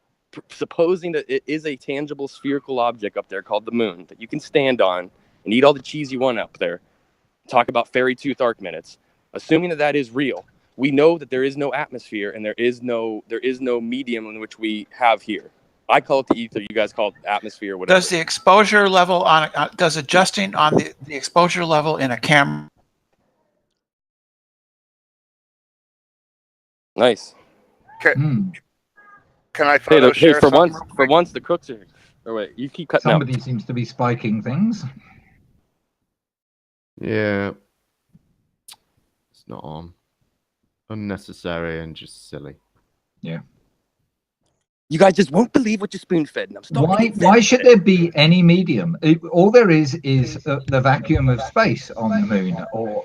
supposing that it is a tangible spherical object up there called the moon that you can stand on and eat all the cheese you want up there, talk about fairy tooth arc minutes, assuming that is real, we know that there is no atmosphere and there is no medium in which we have here. I call it the ether, you guys call it atmosphere, whatever. Does the exposure level does adjusting on the exposure level in a camera? Nice. Can I photo share for once the crooks are here. Or wait, you keep cutting Somebody out. seems to be spiking things. Yeah. It's not on. Unnecessary and just silly. Yeah. You guys just won't believe what you're spoon-fed, and I'm starting. Why should there be any medium? All there is the vacuum of space on the moon, or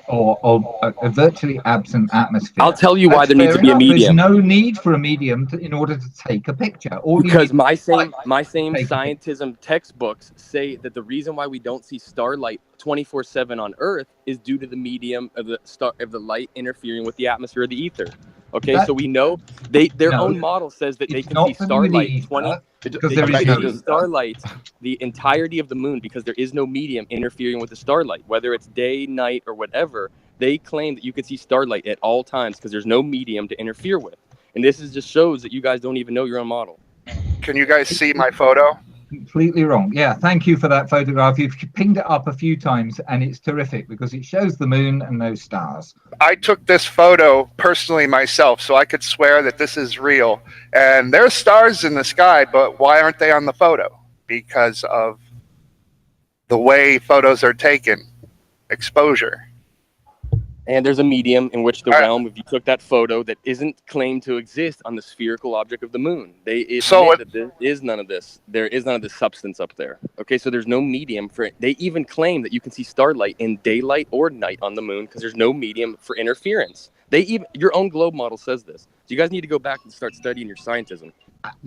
a virtually absent atmosphere. I'll tell you why there needs to be a medium. There's no need for a medium in order to take a picture. Because my same scientism textbooks say that the reason why we don't see starlight 24/7 on Earth is due to the medium of the light interfering with the atmosphere of the ether. Okay, so we know their own model says that they can see starlight starlight the entirety of the moon because there is no medium interfering with the starlight, whether it's day, night, or whatever. They claim that you can see starlight at all times because there's no medium to interfere with. And this just shows that you guys don't even know your own model. Can you guys see my photo? Completely wrong. Yeah, thank you for that photograph. You've pinged it up a few times and it's terrific because it shows the moon and those stars. I took this photo personally myself, so I could swear that this is real. And there's stars in the sky, but why aren't they on the photo? Because of the way photos are taken, exposure. And there's a medium in which the realm, if you took that photo, that isn't claimed to exist on the spherical object of the moon. They admit that there is none of this. There is none of this substance up there. Okay, so there's no medium for it. They even claim that you can see starlight in daylight or night on the moon because there's no medium for interference. Your own globe model says this. So you guys need to go back and start studying your scientism.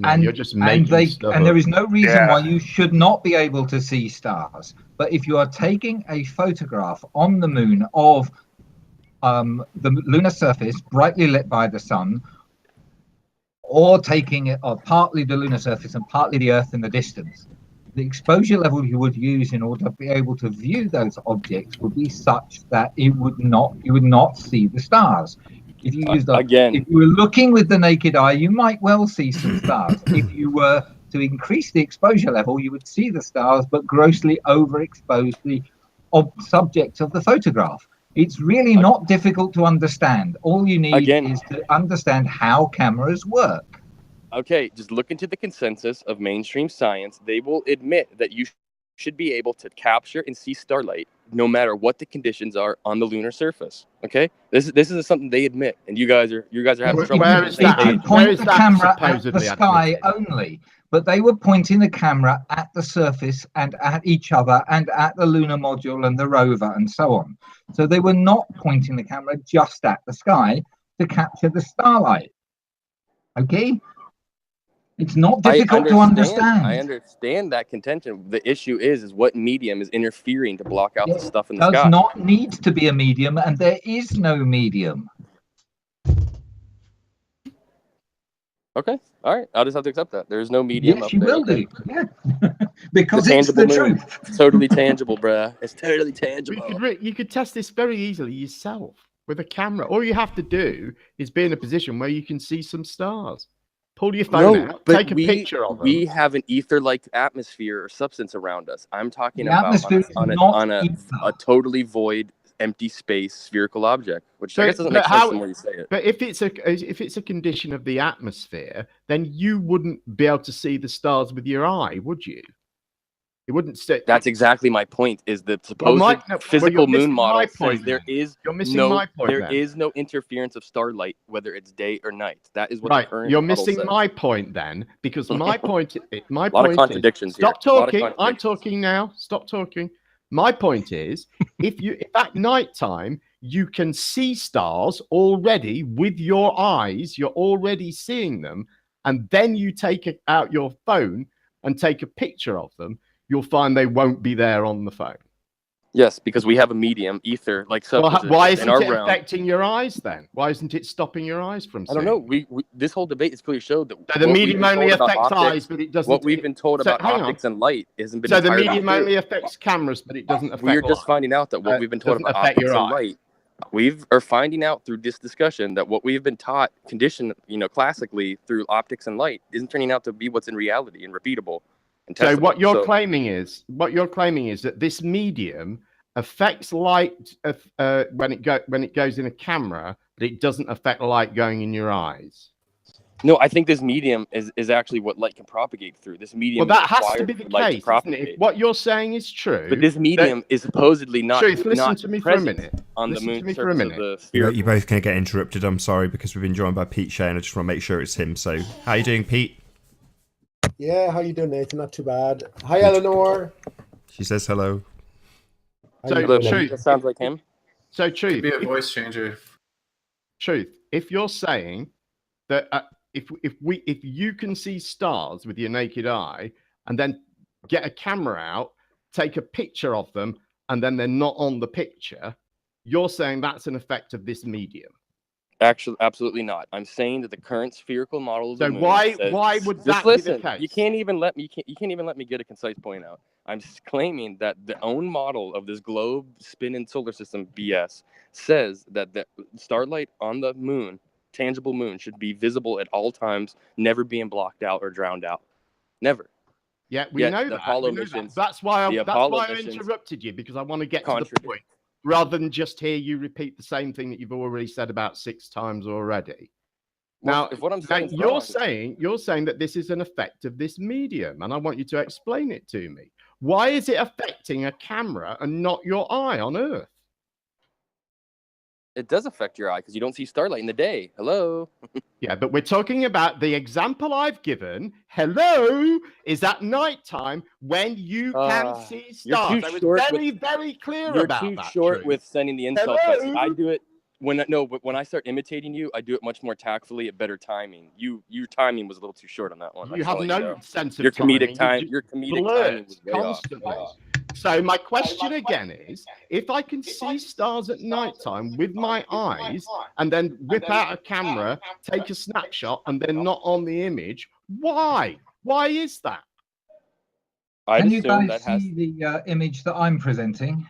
And you're just there is no reason why you should not be able to see stars. But if you are taking a photograph on the moon of the lunar surface brightly lit by the sun, or taking it partly the lunar surface and partly the Earth in the distance, the exposure level you would use in order to be able to view those objects would be such that you would not see the stars. If you use if you were looking with the naked eye, you might well see some stars. If you were to increase the exposure level, you would see the stars, but grossly overexpose the subject of the photograph. It's really not difficult to understand. All you need is to understand how cameras work. Okay, just look into the consensus of mainstream science. They will admit that you should be able to capture and see starlight no matter what the conditions are on the lunar surface. Okay, this is something they admit, and you guys are having trouble. Where is They that? could Where point is the that camera at the supposedly sky admitted? only, but they were pointing the camera at the surface and at each other and at the lunar module and the rover and so on. So they were not pointing the camera just at the sky to capture the starlight. Okay? It's not difficult to understand. I understand that contention. The issue is what medium is interfering to block out the stuff in the It does sky. not need to be a medium, and there is no medium. Okay, all right. I'll just have to accept that. There's no medium Yes, up you there. will do. Yeah. Because The it's the tangible moon. truth. It's totally tangible, bruh. It's totally tangible. You could test this very easily yourself with a camera. All you have to do is be in a position where you can see some stars. Pull your phone out, take a picture of them. We have an ether-like atmosphere or substance around us. I'm talking The about atmosphere is on not a totally void, empty space spherical object, which I guess doesn't make sense the more you say it. But if it's a condition of the atmosphere, then you wouldn't be able to see the stars with your eye, would you? It wouldn't stay. That's exactly my point. Is the supposed physical moon model says there is no interference of starlight, whether it's day or night. That is what the current You're model missing says. my point then, because my point is Stop talking. I'm talking now. Stop talking. My point is, if at night time you can see stars already with your eyes, you're already seeing them, and then you take out your phone and take a picture of them, you'll find they won't be there on the phone. Yes, because we have a medium, ether, like substance. Well, why isn't it realm. affecting your eyes then? Why isn't it stopping your eyes from seeing? I don't know. We this whole debate has clearly showed that so the medium only affects eyes, but it doesn't. What we've been told about optics and light hasn't been. So the medium only affects cameras, but it doesn't affect. We're just finding out that what we've been told about optics and light. We are finding out through this discussion that what we've been taught, conditioned, classically through optics and light, isn't turning out to be what's in reality and repeatable. So what you're claiming is that this medium affects light when it goes in a camera, but it doesn't affect light going in your eyes. No, I think this medium is actually what light can propagate through. This medium. Well, that has to be the case, isn't it? If what you're saying is true. But this medium is supposedly not. Truth, listen to me for a minute. On the moon surface of the sphere. You're both going to get interrupted. I'm sorry, because we've been joined by Pete Shea, and I just want to make sure it's him. So, how you doing, Pete? Yeah, how you doing, Nathan? Not too bad. Hi, Eleanor. She says hello. So, Truth. That sounds like him. So, Truth. Could be a voice changer. Truth. If you're saying that if you can see stars with your naked eye and then get a camera out, take a picture of them, and then they're not on the picture, you're saying that's an effect of this medium. Actually, absolutely not. I'm saying that the current spherical model of the moon why would that be the case? You can't even let me get a concise point out. I'm claiming that the own model of this globe spinning solar system BS says that the starlight on the moon, tangible moon, should be visible at all times, never being blocked out or drowned out. Never. Yeah, we know that. Apollo missions. That's why I interrupted you, because I want to get to the point. Rather than just hear you repeat the same thing that you've already said about 6 times already. Well, if what I'm saying you're saying that this is an effect of this medium, and I want you to explain it to me. Why is it affecting a camera and not your eye on Earth? It does affect your eye because you don't see starlight in the day. Hello. Yeah, but we're talking about the example I've given. Hello is at nighttime when you can see stars. I was very clear about that. You're too short with sending the insult. I do it when I start imitating you, I do it much more tactfully at better timing. Your timing was a little too short on that one. You have no sense of your comedic time. Your comedic timing was way constantly off. So my question again is, if I can see stars at nighttime with my eyes and then whip out a camera, take a snapshot, and they're not on the image, why? Why is that? Can you guys see the image that I'm presenting?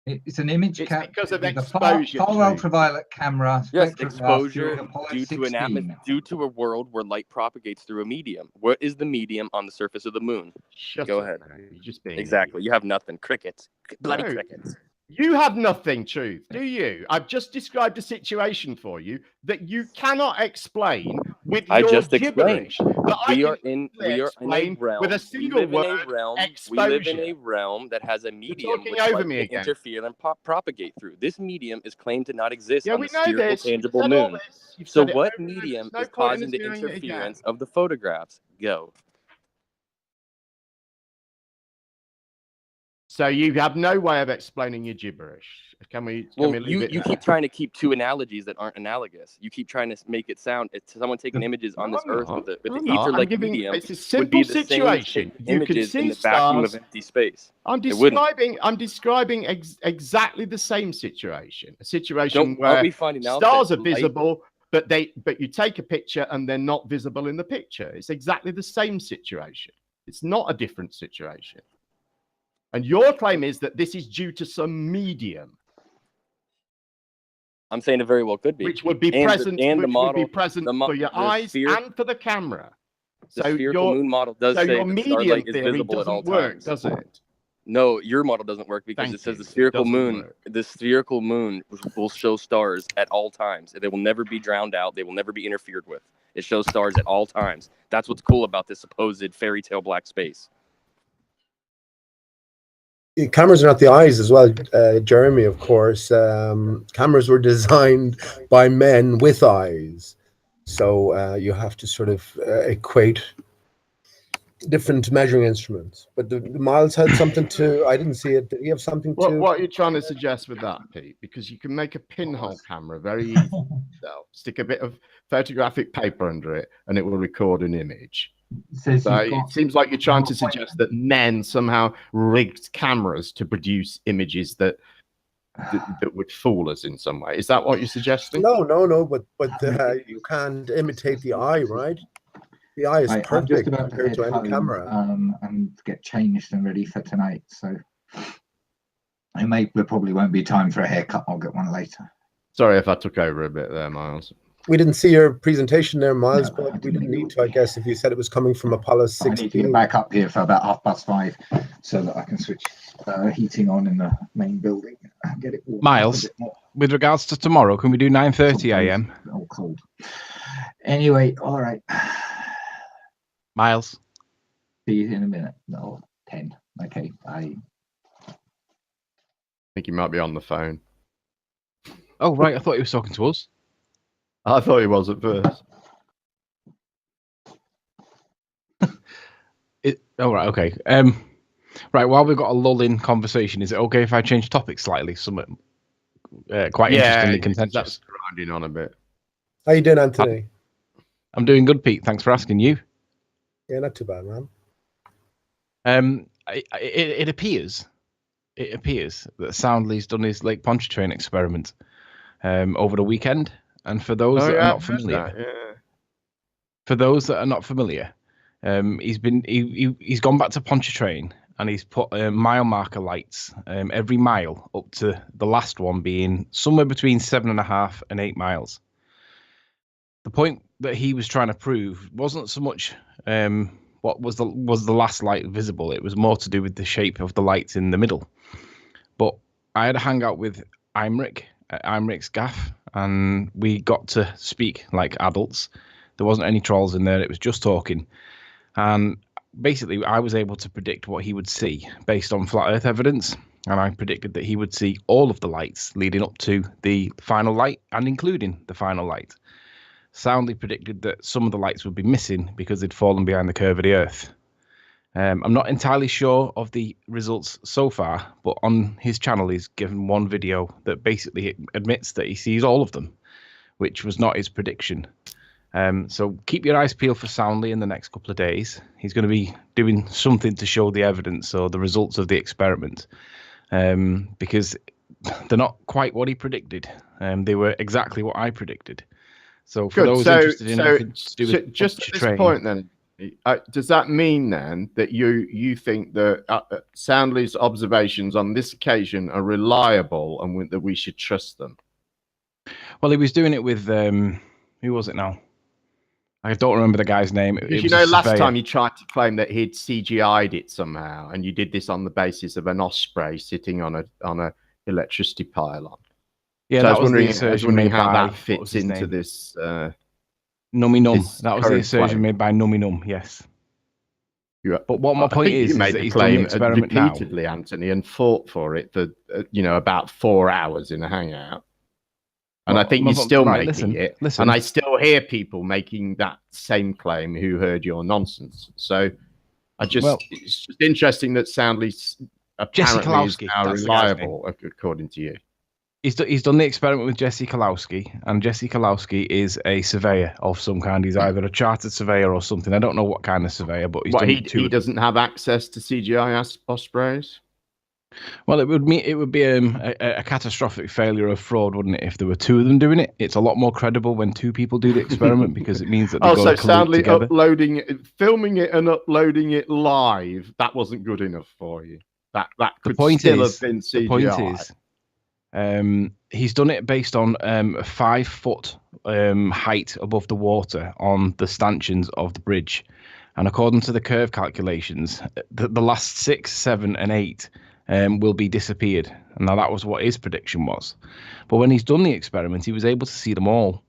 It's an image because of with exposure. a far ultraviolet camera. Yes, exposure due to a world where light propagates through a medium. What is the medium on the surface of the moon? Go ahead. You're just being exactly. You have nothing. Crickets. Bloody crickets. You have nothing, Truth, do you? I've just described a situation for you that you cannot explain with I your just explained. gibberish. That We I are in can explain a realm. with a single word. We live in a Exposure. realm that has a medium talking which over light me can again. interfere and propagate through. This medium is claimed to not exist Yeah, on we the know spherical, this. You've tangible said all moon. this. You've So said it what over and over. medium There's no is point in causing us the doing it again. interference of the photographs? Go. So you have no way of explaining your gibberish. Can we leave it you there? keep trying to keep two analogies that aren't analogous. You keep trying to make it sound it's someone taking images on this earth with the ether-like medium It's a would simple be the situation. same You can images in see the vacuum of stars. empty space. I'm It wouldn't. describing exactly the same situation. A situation Aren't where we finding out stars that are visible, but you take a picture and they're not visible in the picture. It's exactly the same situation. It's not a different situation. And your claim is that this is due to some medium. I'm saying it very well could be. Which would be present for your eyes and for the camera. The spherical moon model does say your that medium starlight is theory visible at all doesn't work, times. does it? No, your model doesn't work because it says the spherical moon. The spherical moon will show stars at all times. They will never be drowned out. They will never be interfered with. It shows stars at all times. That's what's cool about this supposed fairy tale black space. Cameras are not the eyes as well, Jeremy, of course. Cameras were designed by men with eyes. So you have to sort of equate different measuring instruments. But the Miles had something to, I didn't see it. Did he have something to? What are you trying to suggest with that, Pete? Because you can make a pinhole camera very easy. Stick a bit of photographic paper under it and it will record an image. So it seems like you're trying to suggest that men somehow rigged cameras to produce images that would fool us in some way. Is that what you're suggesting? No. But you can't imitate the eye, right? The eye is perfect I'm just about compared to any camera. And get changed and ready for tonight. So there probably won't be time for a haircut. I'll get one later. Sorry if I took over a bit there, Miles. We didn't see your presentation there, Miles, but we didn't need to, I guess, if you said it was coming from Apollo 16. I need to get back up here for about 5:30 so that I can switch heating on in the main building and get it warm. Miles, with regards to tomorrow, can we do 9:30 a.m.? Oh, cold. Anyway, all right. Miles. See you in a minute. No, 10. Okay, bye. I think he might be on the phone. Oh, right. I thought he was talking to us. I thought he was at first. Right, okay. Right, while we've got a lull in conversation, is it okay if I change topic slightly? Something quite interestingly contentious. That's grinding on a bit. How you doing, Anthony? I'm doing good, Pete. Thanks for asking. You? Yeah, not too bad, man. It appears that Soundly's done his Lake Pontchartrain experiment over the weekend. And for those that are not familiar, he's gone back to Pontchartrain and he's put mile marker lights every mile up to the last one being somewhere between 7.5 and 8 miles. The point that he was trying to prove wasn't so much what was the last light visible. It was more to do with the shape of the lights in the middle. But I had a hangout with Imric at Imric's gaff, and we got to speak like adults. There wasn't any trolls in there. It was just talking. And basically, I was able to predict what he would see based on flat Earth evidence. And I predicted that he would see all of the lights leading up to the final light and including the final light. Soundly predicted that some of the lights would be missing because they'd fallen behind the curve of the Earth. I'm not entirely sure of the results so far, but on his channel he's given one video that basically admits that he sees all of them, which was not his prediction. So keep your eyes peeled for Soundly in the next couple of days. He's going to be doing something to show the evidence or the results of the experiment, because they're not quite what he predicted. They were exactly what I predicted. So for those interested in anything to do with just at this point then, does that mean then that you think that Soundly's observations on this occasion are reliable and that we should trust them? Well, he was doing it with who was it now? I don't remember the guy's name. Because last time you tried to claim that he'd CGI'd it somehow, and you did this on the basis of an osprey sitting on a electricity pylon. Yeah, so I was wondering how that fits into name? this Nummy Num. His That was the current assertion claim. made by Nummy Num, yes. But what my point is you made that the he's done the claim experiment now. repeatedly, Anthony, and fought for it for about 4 hours in a hangout. And I think you're still making it. Listen. And I still hear people making that same claim who heard your nonsense. So it's just interesting that Soundly apparently is now reliable, according to you. He's done the experiment with Jesse Kalowski, and Jesse Kalowski is a surveyor of some kind. He's either a chartered surveyor or something. I don't know what kind of surveyor, but he doesn't have access to CGI Ospreys. Well, it would be a catastrophic failure of fraud, wouldn't it? If there were two of them doing it, it's a lot more credible when two people do the experiment because it means that they go Soundly together. filming it and uploading it live, that wasn't good enough for you. That could still have been CGI. The point is, he's done it based on a 5 foot height above the water on the stanchions of the bridge, and according to the curve calculations, the last 6, 7, and 8 will be disappeared. And now that was what his prediction was. But when he's done the experiment, he was able to see them all,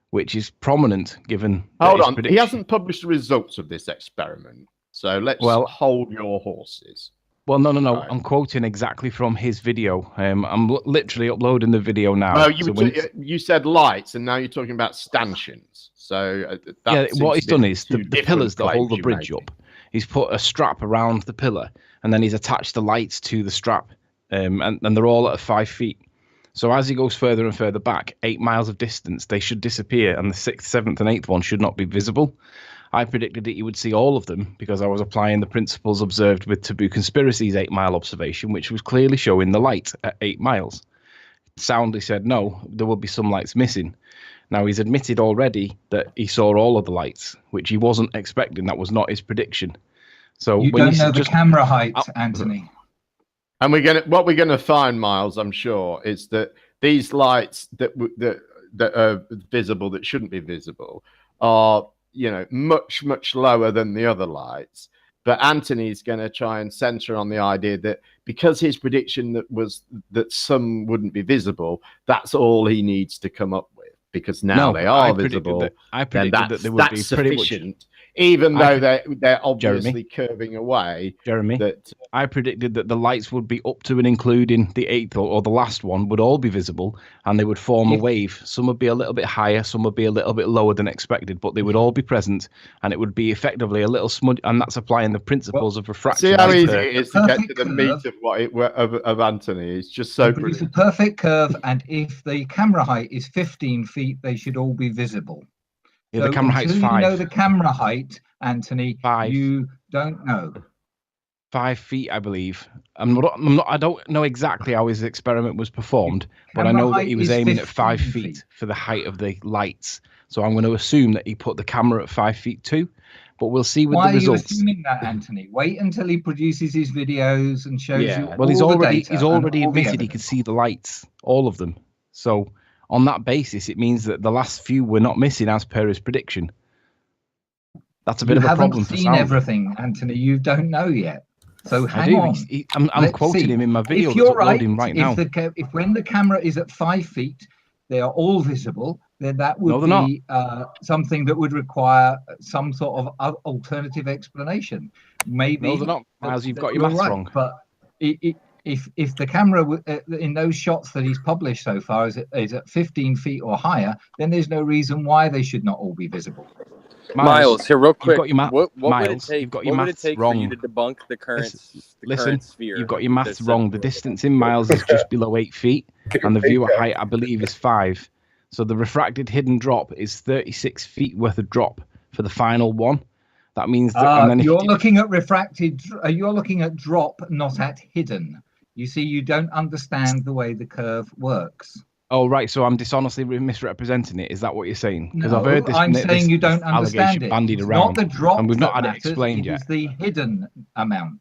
which is prominent given. Hold on, he hasn't published the results of this experiment, so let's hold your horses. Well, no. Right. I'm quoting exactly from his video. I'm literally uploading the video now. Well, you said lights, and now you're talking about stanchions. So what he's done is the pillars that hold the bridge up. He's put a strap around the pillar, and then he's attached the lights to the strap, and they're all at 5 feet. So as he goes further and further back, 8 miles of distance, they should disappear, and the 6th, 7th, and 8th one should not be visible. I predicted that you would see all of them because I was applying the principles observed with Taboo Conspiracy's 8 mile observation, which was clearly showing the light at 8 miles. Soundly said, no, there will be some lights missing. Now, he's admitted already that he saw all of the lights, which he wasn't expecting. That was not his prediction. So you don't know the camera height, Anthony. And what we're gonna find, Miles, I'm sure, is that these lights that are visible that shouldn't be visible are much lower than the other lights. But Anthony's going to try and center on the idea that because his prediction was that some wouldn't be visible, that's all he needs to come up with. Because now they are visible. I predicted that they would be pretty sufficient, even though they're obviously curving away. Jeremy, I predicted that the lights would be up to and including the 8th or the last one would all be visible, and they would form a wave. Some would be a little bit higher, some would be a little bit lower than expected, but they would all be present, and it would be effectively a little smudge. And that's applying the principles of refraction. See how easy it is to get to the meat of Anthony. It's just so brilliant. It's a perfect curve, and if the camera height is 15 feet, they should all be visible. Yeah, the camera height's 5. You know the camera height, Anthony. 5. You don't know. 5 feet, I believe. I don't know exactly how his experiment was performed, but I know that he was aiming at 5 feet for the height of the lights. So I'm going to assume that he put the camera at 5 feet too. But we'll see with the results. Why are you assuming that, Anthony? Wait until he produces his videos and shows you. Well, he's already admitted he could see the lights, all of them. So on that basis, it means that the last few were not missing as per his prediction. That's a bit of a problem for Sound. You haven't seen everything, Anthony. You don't know yet. So hang on. I'm quoting him in my video. If you're uploading right now. If when the camera is at 5 feet, they are all visible, then that would be something that would require some sort of alternative explanation. Maybe. No, they're not. As you've got your maths wrong. But if the camera in those shots that he's published so far is at 15 feet or higher, then there's no reason why they should not all be visible. Miles, here real quick. You've got your what Miles, would it take, you've got your what would maths it take wrong. for you to debunk the current, current sphere? You've got your maths wrong. The distance in miles is just below 8 feet, and the viewer height, I believe, is 5. So the refracted hidden drop is 36 feet worth of drop for the final one. That means that and then you're looking at refracted. You're looking at drop, not at hidden. You see, you don't understand the way the curve works. Oh, right. So I'm dishonestly misrepresenting it. Is that what you're saying? No, I've heard this. I'm saying you don't understand it. Bandied It's around, not the drop, and we've not had matters, it explained yet. It's the hidden amount.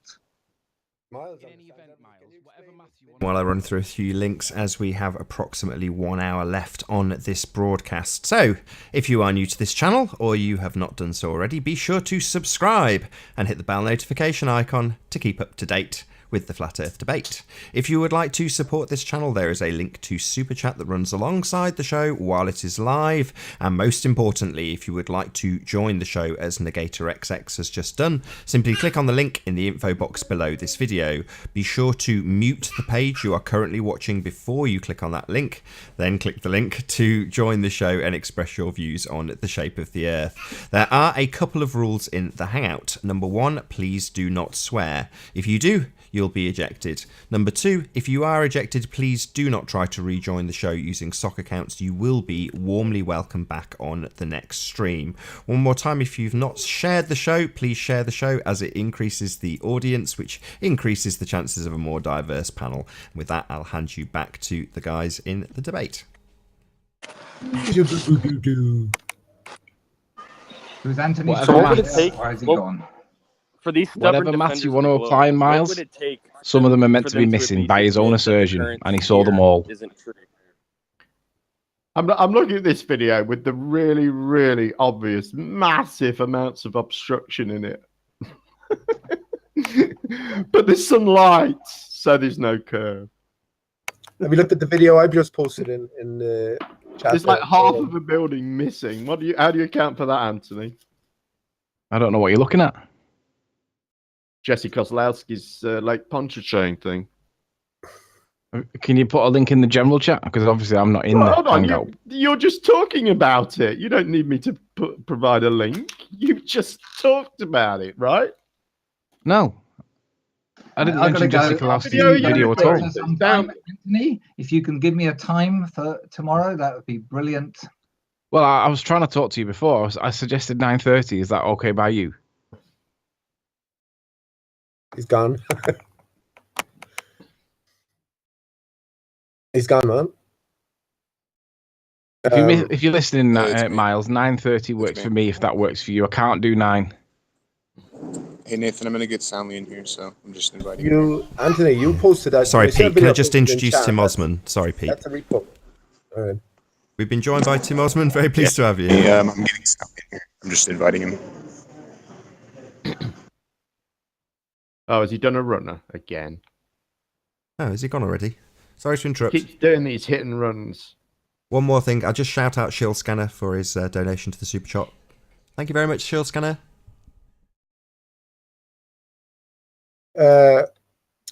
While I run through a few links, as we have approximately 1 hour left on this broadcast. So, if you are new to this channel, or you have not done so already, be sure to subscribe and hit the bell notification icon to keep up to date with the Flat Earth debate. If you would like to support this channel, there is a link to Super Chat that runs alongside the show while it is live. And most importantly, if you would like to join the show as Negator XX has just done, simply click on the link in the info box below this video. Be sure to mute the page you are currently watching before you click on that link. Then click the link to join the show and express your views on the shape of the Earth. There are a couple of rules in the Hangout. Number 1, please do not swear. If you do, you'll be ejected. Number 2, if you are ejected, please do not try to rejoin the show using sock accounts. You will be warmly welcomed back on the next stream. One more time, if you've not shared the show, please share the show, as it increases the audience, which increases the chances of a more diverse panel. With that, I'll hand you back to the guys in the debate. Who's Anthony? So what would it take? Why is he gone? For these stubborn Whatever maths you defenders want to of the apply, globe, Miles, what would it take some of them are meant for to be them missing admit by his that own the assertion, current and he saw them fear all. Isn't true. I'm looking at this video with the really, really obvious, massive amounts of obstruction in it. But there's some lights, so there's no curve. Have you looked at the video I've just posted in the chat? There's like half of a building missing. How do you account for that, Anthony? I don't know what you're looking at. Jesse Kozlowski's Lake Pontchartrain thing. Can you put a link in the general chat? Because obviously I'm not in Well, the hold on, Hangout. you're just talking about it. You don't need me to provide a link. You've just talked about it, right? No. I didn't I've got to mention Jesse go. Kalowski's Video video at all. Sometime, Anthony, if you can give me a time for tomorrow, that would be brilliant. Well, I was trying to talk to you before. I suggested 9:30. Is that okay by you? He's gone. He's gone, man. If you're listening, Miles, 9:30 works for me. If that works for you, I can't do 9. Hey Nathan, I'm gonna get Soundly in here, so I'm just inviting you. Anthony, you posted that. Sorry, you see that Pete. Can video I just posted in introduce chat? Tim Osman? Sorry, Pete. That's a repost. All right. We've been joined by Tim Osman. Very pleased to have you. Hey, I'm getting Soundly in here. I'm just inviting him. Oh, has he done a runner again? Oh, has he gone already? Sorry to interrupt. Keeps doing these hit and runs. One more thing. I'll just shout out Shield Scanner for his donation to the Super Chat. Thank you very much, Shield Scanner.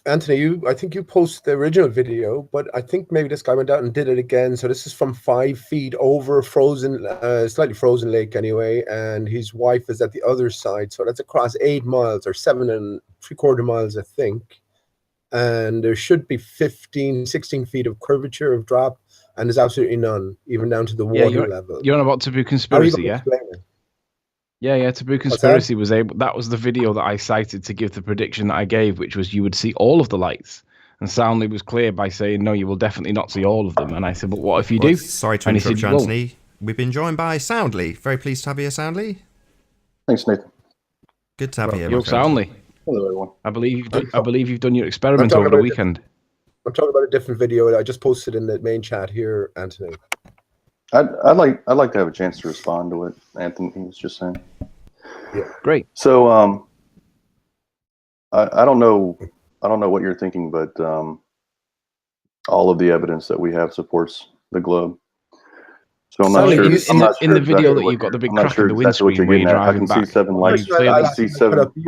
Anthony, I think you posted the original video, but I think maybe this guy went out and did it again. So this is from 5 feet over a frozen, slightly frozen lake anyway, and his wife is at the other side. So that's across 8 miles or 7 3/4 miles, I think. And there should be 15, 16 feet of curvature of drop, and there's absolutely none, even down to the water level. You're on about Taboo Conspiracy, yeah? Yeah, Taboo Conspiracy was able. That was the video that I cited to give the prediction that I gave, which was you would see all of the lights. And Soundly was clear by saying, no, you will definitely not see all of them. And I said, but what if you do? Sorry to interrupt you, Anthony. We've been joined by Soundly. Very pleased to have you here, Soundly. Thanks, Nathan. Good to have you here. You're Soundly. Hello, everyone. I believe you've done your experiment over the weekend. I'm talking about a different video that I just posted in the main chat here, Anthony. I'd like to have a chance to respond to what Anthony was just saying. Yeah. Great. So I don't know what you're thinking, but all of the evidence that we have supports the globe. So I'm not sure. In the video that you've got the big crack in the windscreen where you're driving back. I can see 7 lights. I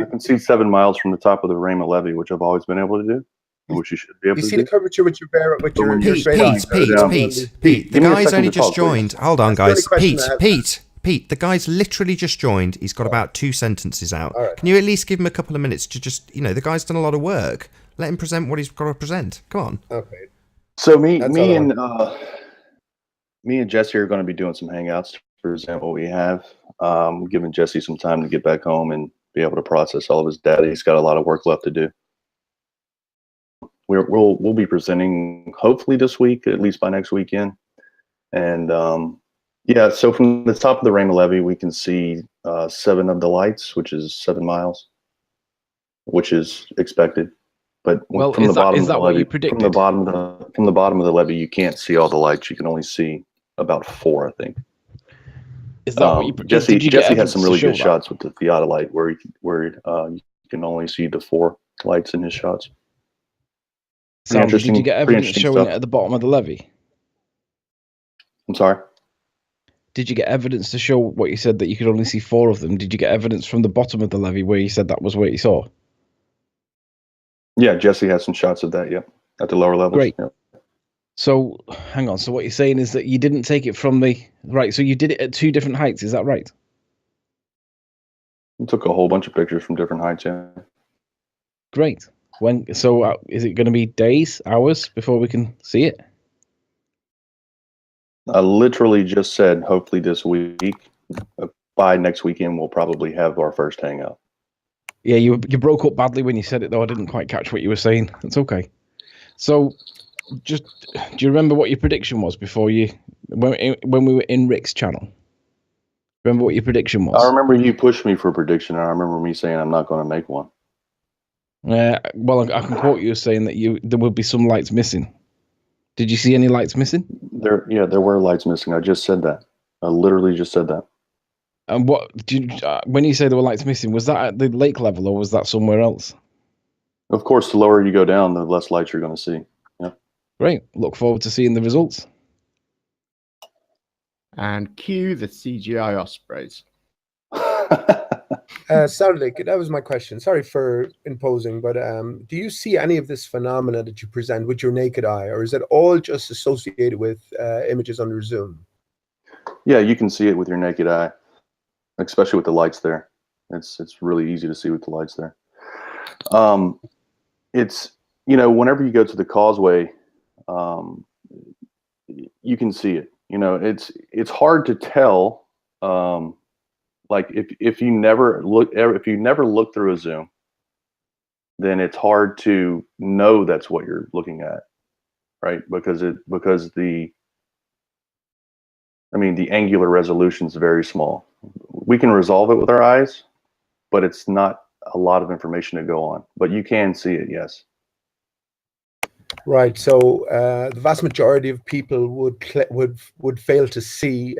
can see 7 miles from the top of the Rama levee, which I've always been able to do. Which you should be able to do. You see the curvature with your Pete. The guy's only just joined. Hold on, guys. Pete, the guy's literally just joined. He's got about 2 sentences out. Right. Can you at least give him a couple of minutes to just, the guy's done a lot of work. Let him present what he's got to present. Come on. Okay. So me and Jesse are going to be doing some hangouts to present what we have. Giving Jesse some time to get back home and be able to process all of his data. He's got a lot of work left to do. We'll be presenting hopefully this week, at least by next weekend. And so from the top of the Rama levee, we can see 7 of the lights, which is 7 miles, which is expected. But from the bottom of the levee, from the bottom of the levee, you can't see all the lights. You can only see about 4, I think. Is that what you predicted? Jesse had some really good shots with the theodolite where you can only see the 4 lights in his shots. Sam, interesting. did you get pretty evidence interesting showing stuff. it at the bottom of the levee? I'm sorry. Did you get evidence to show what you said that you could only see 4 of them? Did you get evidence from the bottom of the levee where you said that was what you saw? Yeah, Jesse has some shots of that. Yep, at the lower levels. Great. Yep. So, hang on. So what you're saying is that you didn't take it from the right. So you did it at 2 different heights. Is that right? We took a whole bunch of pictures from different heights. Yeah. Great. When? So is it going to be days, hours before we can see it? I literally just said, hopefully this week. By next weekend, we'll probably have our first hangout. Yeah, you broke up badly when you said it, though. I didn't quite catch what you were saying. It's okay. So, just do you remember what your prediction was before when we were in Rick's channel? Remember what your prediction was? I remember you pushed me for a prediction, and I remember me saying I'm not going to make one. Well, I can quote you as saying that there will be some lights missing. Did you see any lights missing? There were lights missing. I just said that. I literally just said that. And when you say there were lights missing, was that at the lake level or was that somewhere else? Of course, the lower you go down, the less lights you're going to see. Yeah. Great. Look forward to seeing the results. And cue the CGI ospreys. Sounded that was my question. Sorry for imposing, but do you see any of this phenomena that you present with your naked eye, or is it all just associated with images under zoom? Yeah, you can see it with your naked eye, especially with the lights there. It's really easy to see with the lights there. It's, whenever you go to the causeway, you can see it. It's hard to tell. Like if you never look through a zoom, then it's hard to know that's what you're looking at, right? Because the angular resolution is very small. We can resolve it with our eyes, but it's not a lot of information to go on. But you can see it, yes. Right. So the vast majority of people would fail to see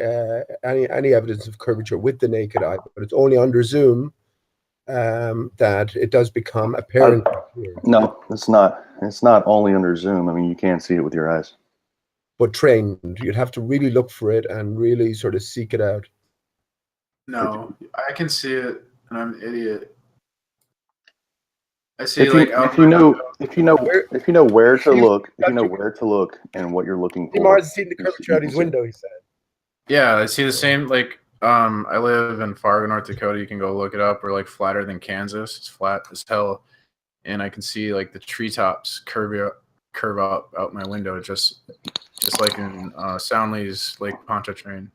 any evidence of curvature with the naked eye, but it's only under zoom that it does become apparent. No, it's not. It's not only under zoom. You can see it with your eyes. But trained, you'd have to really look for it and really sort of seek it out. No, I can see it, and I'm an idiot. I see If you know where to look, and what you're looking for. Mars has seen the curvature out his window, he said. Yeah, I see the same. I live in Fargo, North Dakota. You can go look it up. We're flatter than Kansas. It's flat as hell, and I can see the treetops curve up out my window, just like in Soundley's Lake Pontchartrain.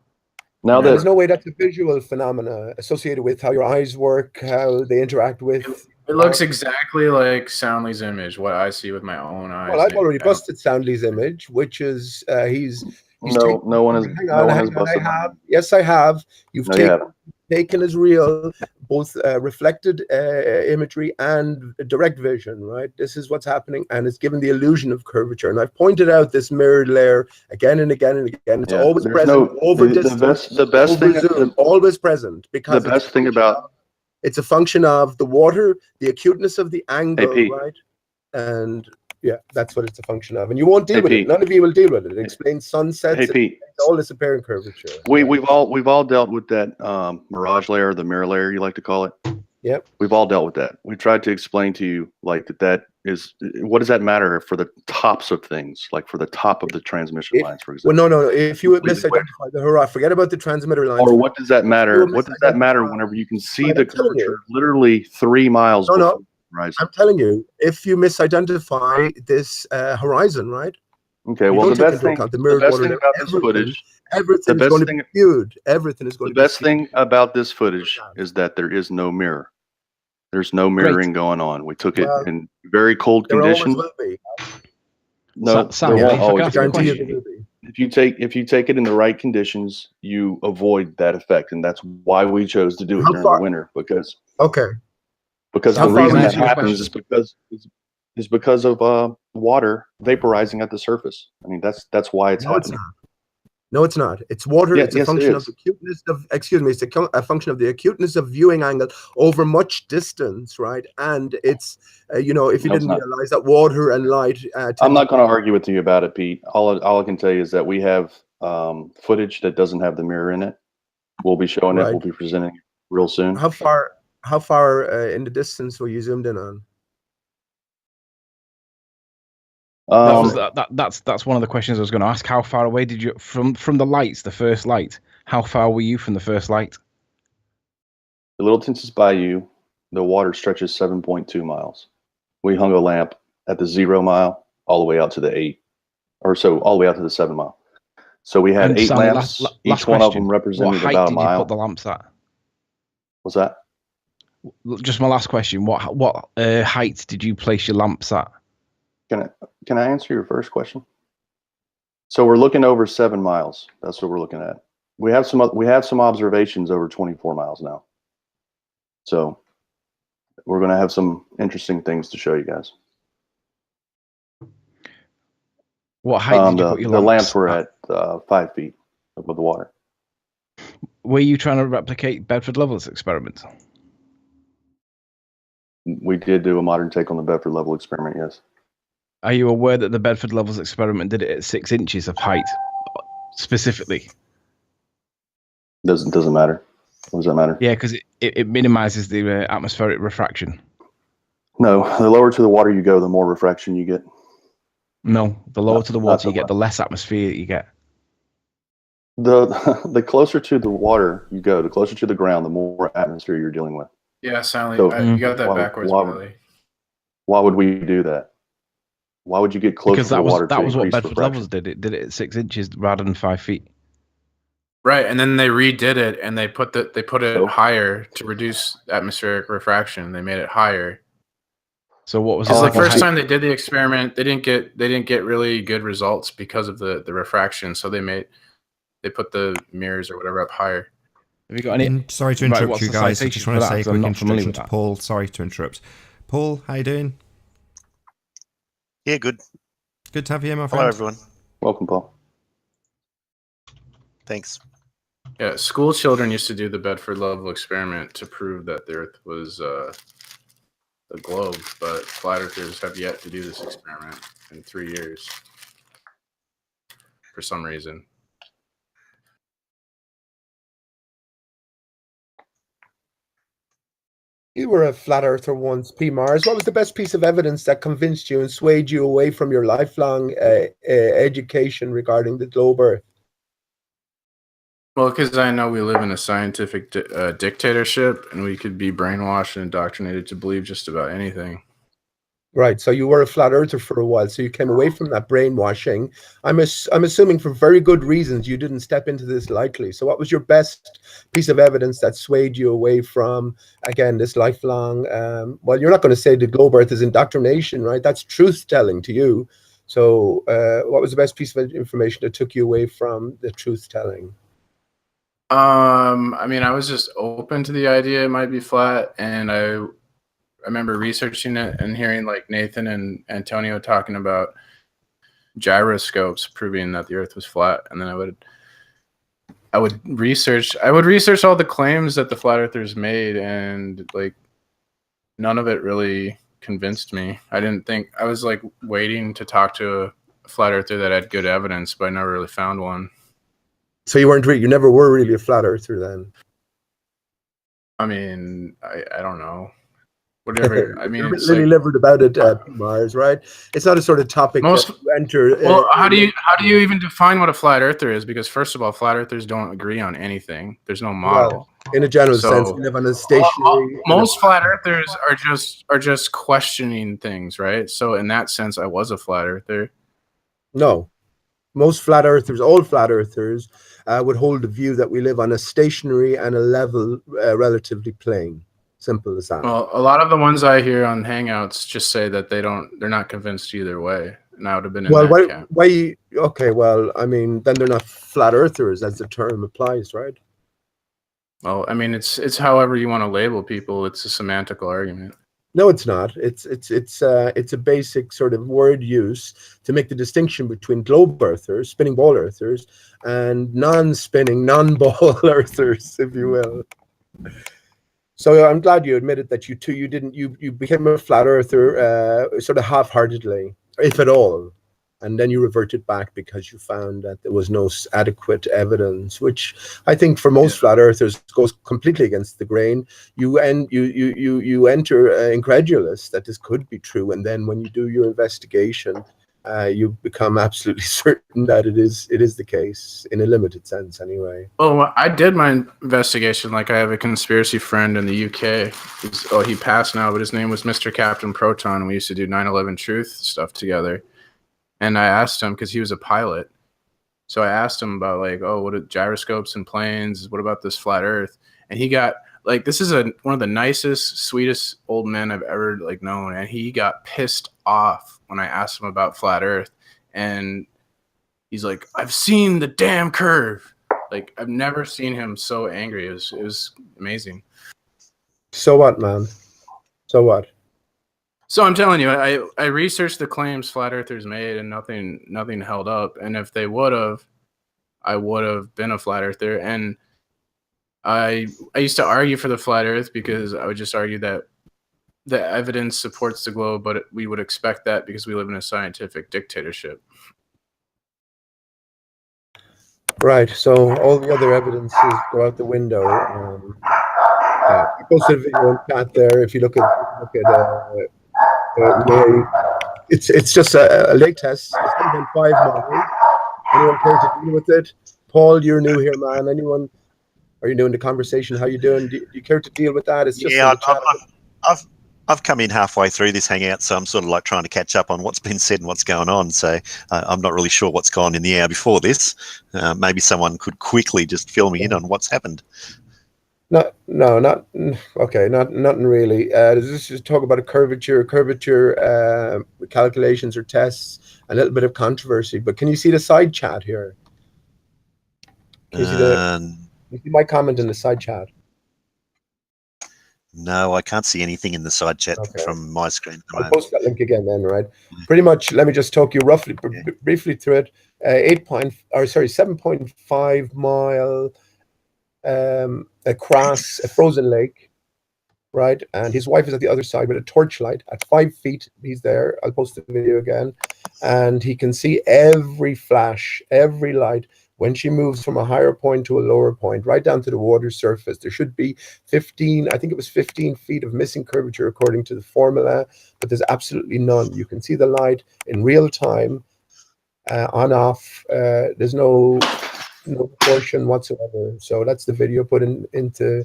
Now there's no way that's a visual phenomena associated with how your eyes work, how they interact with. It looks exactly like Soundley's image, what I see with my own eyes. Well, I've already busted Soundley's image, which is no one has busted. Yes, I have. You've taken as real both reflected imagery and direct vision, right? This is what's happening, and it's given the illusion of curvature. And I've pointed out this mirrored layer again and again and again. It's always present over distance. The best thing, zoom, always present, because the best thing about it's a function of the water, the acuteness of the angle, right? And yeah, that's what it's a function of. And you won't deal with it. None of you will deal with it. It explains sunsets. It's all this apparent curvature. We've all dealt with that mirage layer, the mirror layer, you like to call it. Yep. We've all dealt with that. We tried to explain to you that is, what does that matter for the tops of things, like for the top of the transmission lines, for example? Well, no. If you misidentify the horizon, forget about the transmitter lines. Or what does that matter? What does that matter whenever you can see the curvature literally 3 miles? No. I'm telling you, if you misidentify this horizon, right? Okay. Well, the best thing about this footage, everything is going to be viewed. Everything is going to be. The best thing about this footage is that there is no mirror. There's no mirroring going on. We took it in very cold conditions. No, there won't always be. If you take it in the right conditions, you avoid that effect, and that's why we chose to do it during the winter. Because the reason that happens is because of water vaporizing at the surface. That's why it's happening. No, it's not. It's water. Yeah, It's a yes, it function of is. the acuteness of, excuse me, it's a function of the acuteness of viewing angle over much distance, right? And it's, you know, if you No, it's didn't not. realize that water and light I'm tend not going to argue with you about it, Pete. All I can tell you is that we have footage that doesn't have the mirror in it. We'll be showing it. Right. We'll be presenting it real soon. How far in the distance were you zoomed in on? That's one of the questions I was going to ask. How far away did you from the lights, the first light? How far were you from the first light? The Little Tinsis Bayou, the water stretches 7.2 miles. We hung a lamp at the 0 mile all the way out to the 8, or so all the way out to the 7 mile. So we had And 8 Stanley, lamps. last Each one of question. them What represented height about a did you mile. put the lamps at? What's that? Just my last question. What height did you place your lamps at? Can I answer your first question? So we're looking over 7 miles. That's what we're looking at. We have some observations over 24 miles now. So we're going to have some interesting things to show you guys. What height did you put your the lamps lamps were at 5 feet above the water. Were you trying to replicate Bedford Level's experiment? We did do a modern take on the Bedford Level experiment, yes. Are you aware that the Bedford Levels experiment did it at 6 inches of height, specifically? Doesn't matter. What does that matter? Yeah, because it minimizes the atmospheric refraction. No, the lower to the water you go, the more refraction you get. No, the lower to the water you get, the less atmosphere you get. The closer to the water you go, the closer to the ground, the more atmosphere you're dealing with. Yeah, Stanley, So you got that backwards, Billy. Why would we do that? Why would you get closer Because to the water that to was what increase Bedford refraction? Levels did. It did it at 6 inches rather than 5 feet. Right, and then they redid it, and they put it higher to reduce atmospheric refraction. They made it higher. So what was Because the the first time they did the experiment, they didn't get really good results because of the refraction. So they put the mirrors or whatever up higher. Have you got any? Sorry to interrupt you guys. I just want to say a quick introduction to Paul. Sorry to interrupt. Paul, how you doing? Yeah, good. Good to have you here, my friend. Hello, everyone. Welcome, Paul. Thanks. Yeah, school children used to do the Bedford Level experiment to prove that the Earth was a globe, but flat earthers have yet to do this experiment in 3 years for some reason. You were a flat earther once, P. Mars. What was the best piece of evidence that convinced you and swayed you away from your lifelong education regarding the globe Earth? Well, because I know we live in a scientific dictatorship, and we could be brainwashed and indoctrinated to believe just about anything. Right, so you were a flat earther for a while, so you came away from that brainwashing. I'm assuming for very good reasons you didn't step into this lightly. So what was your best piece of evidence that swayed you away from, again, this lifelong, well, you're not going to say the globe Earth is indoctrination, right? That's truth-telling to you. So what was the best piece of information that took you away from the truth-telling? I mean, I was just open to the idea it might be flat, and I remember researching it and hearing like Nathan and Antonio talking about gyroscopes proving that the Earth was flat, and then I would research all the claims that the flat earthers made, and like none of it really convinced me. I was like waiting to talk to a flat earther that had good evidence, but I never really found one. So you never were really a flat earther then? I mean, I don't know. Whatever. I mean, it's really like, livered about it, Mars, right? It's not a sort of topic that you enter. Well, how do you even define what a flat earther is? Because first of all, flat earthers don't agree on anything. There's no model. Well, in a general sense, we live on a stationary. Most flat earthers are just questioning things, right? So in that sense, I was a flat earther. No, most flat earthers, all flat earthers, would hold the view that we live on a stationary and a level, relatively plane. Simple as that. Well, a lot of the ones I hear on Hangouts just say that they're not convinced either way. And I would have been in that camp. Why? Okay, well, I mean, then they're not flat earthers as the term applies, right? Well, I mean, it's however you want to label people. It's a semantical argument. No, it's not. It's a basic sort of word use to make the distinction between globe earthers, spinning ball earthers, and non-spinning, non-ball earthers, if you will. So I'm glad you admitted that you became a flat earther sort of half-heartedly, if at all, and then you reverted back because you found that there was no adequate evidence, which I think for most flat earthers goes completely against the grain. You enter incredulous that this could be true, and then when you do your investigation, you become absolutely certain that it is the case in a limited sense, anyway. Oh, I did my investigation. Like, I have a conspiracy friend in the UK. He passed now, but his name was Mr. Captain Proton. We used to do 9/11 Truth stuff together. And I asked him, because he was a pilot. So I asked him about, like, oh, what are gyroscopes and planes? What about this flat Earth? And he got, like, this is one of the nicest, sweetest old men I've ever, like, known. And he got pissed off when I asked him about flat Earth. And he's like, I've seen the damn curve. Like, I've never seen him so angry. It was amazing. So what, man? So what? So I'm telling you, I researched the claims flat earthers made, and nothing held up. And if they would have, I would have been a flat earther. And I used to argue for the flat earth because I would just argue that the evidence supports the globe, but we would expect that because we live in a scientific dictatorship. Right. So all the other evidences go out the window. I posted a video in chat there. If you look at it's just a lake test. It's 7.5 miles. Anyone care to deal with it? Paul, you're new here, man. Anyone? Are you new in the conversation? How you doing? Do you care to deal with that? It's just I've come in halfway through this hangout, so I'm sort of like trying to catch up on what's been said and what's going on. So I'm not really sure what's gone in the hour before this. Maybe someone could quickly just fill me in on what's happened. Not nothing really. This is talk about a curvature calculations or tests, a little bit of controversy. But can you see the side chat here? Can you see my comment in the side chat? No, I can't see anything in the side chat from my screen. I'll post that link again then, right? Pretty much, let me just talk you briefly through it. 7.5 mile across a frozen lake, right? And his wife is at the other side with a torchlight at 5 feet. He's there. I'll post the video again. And he can see every flash, every light when she moves from a higher point to a lower point, right down to the water surface. There should be 15 feet of missing curvature according to the formula, but there's absolutely none. You can see the light in real time, on, off. There's no portion whatsoever. So that's the video put into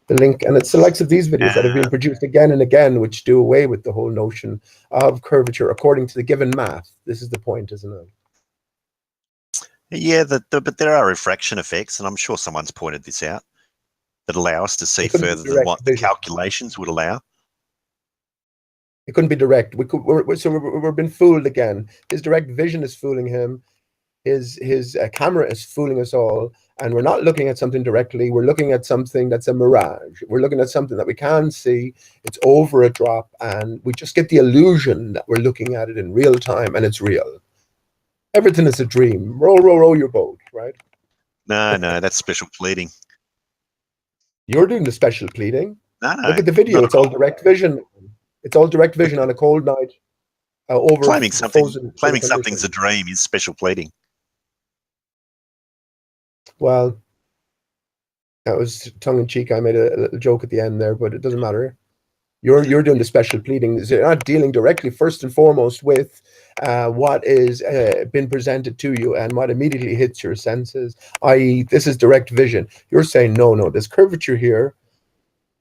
the link. And it's the likes of these videos that have been produced again and again, which do away with the whole notion of curvature according to the given math. This is the point, isn't it? Yeah, but there are refraction effects, and I'm sure someone's pointed this out, that allow us to see further than what the calculations would allow. It couldn't be direct. We're being fooled again. His direct vision is fooling him. His camera is fooling us all, and we're not looking at something directly. We're looking at something that's a mirage. We're looking at something that we can see. It's over a drop, and we just get the illusion that we're looking at it in real time, and it's real. Everything is a dream. Row your boat, right? No, that's special pleading. You're doing the special pleading. No. Look at the video. It's all direct vision. It's all direct vision on a cold night. Over claiming something's a dream is special pleading. Well, that was tongue in cheek. I made a little joke at the end there, but it doesn't matter. You're doing the special pleading. You're not dealing directly, first and foremost, with what is been presented to you and what immediately hits your senses, i.e., this is direct vision. You're saying, no, there's curvature here,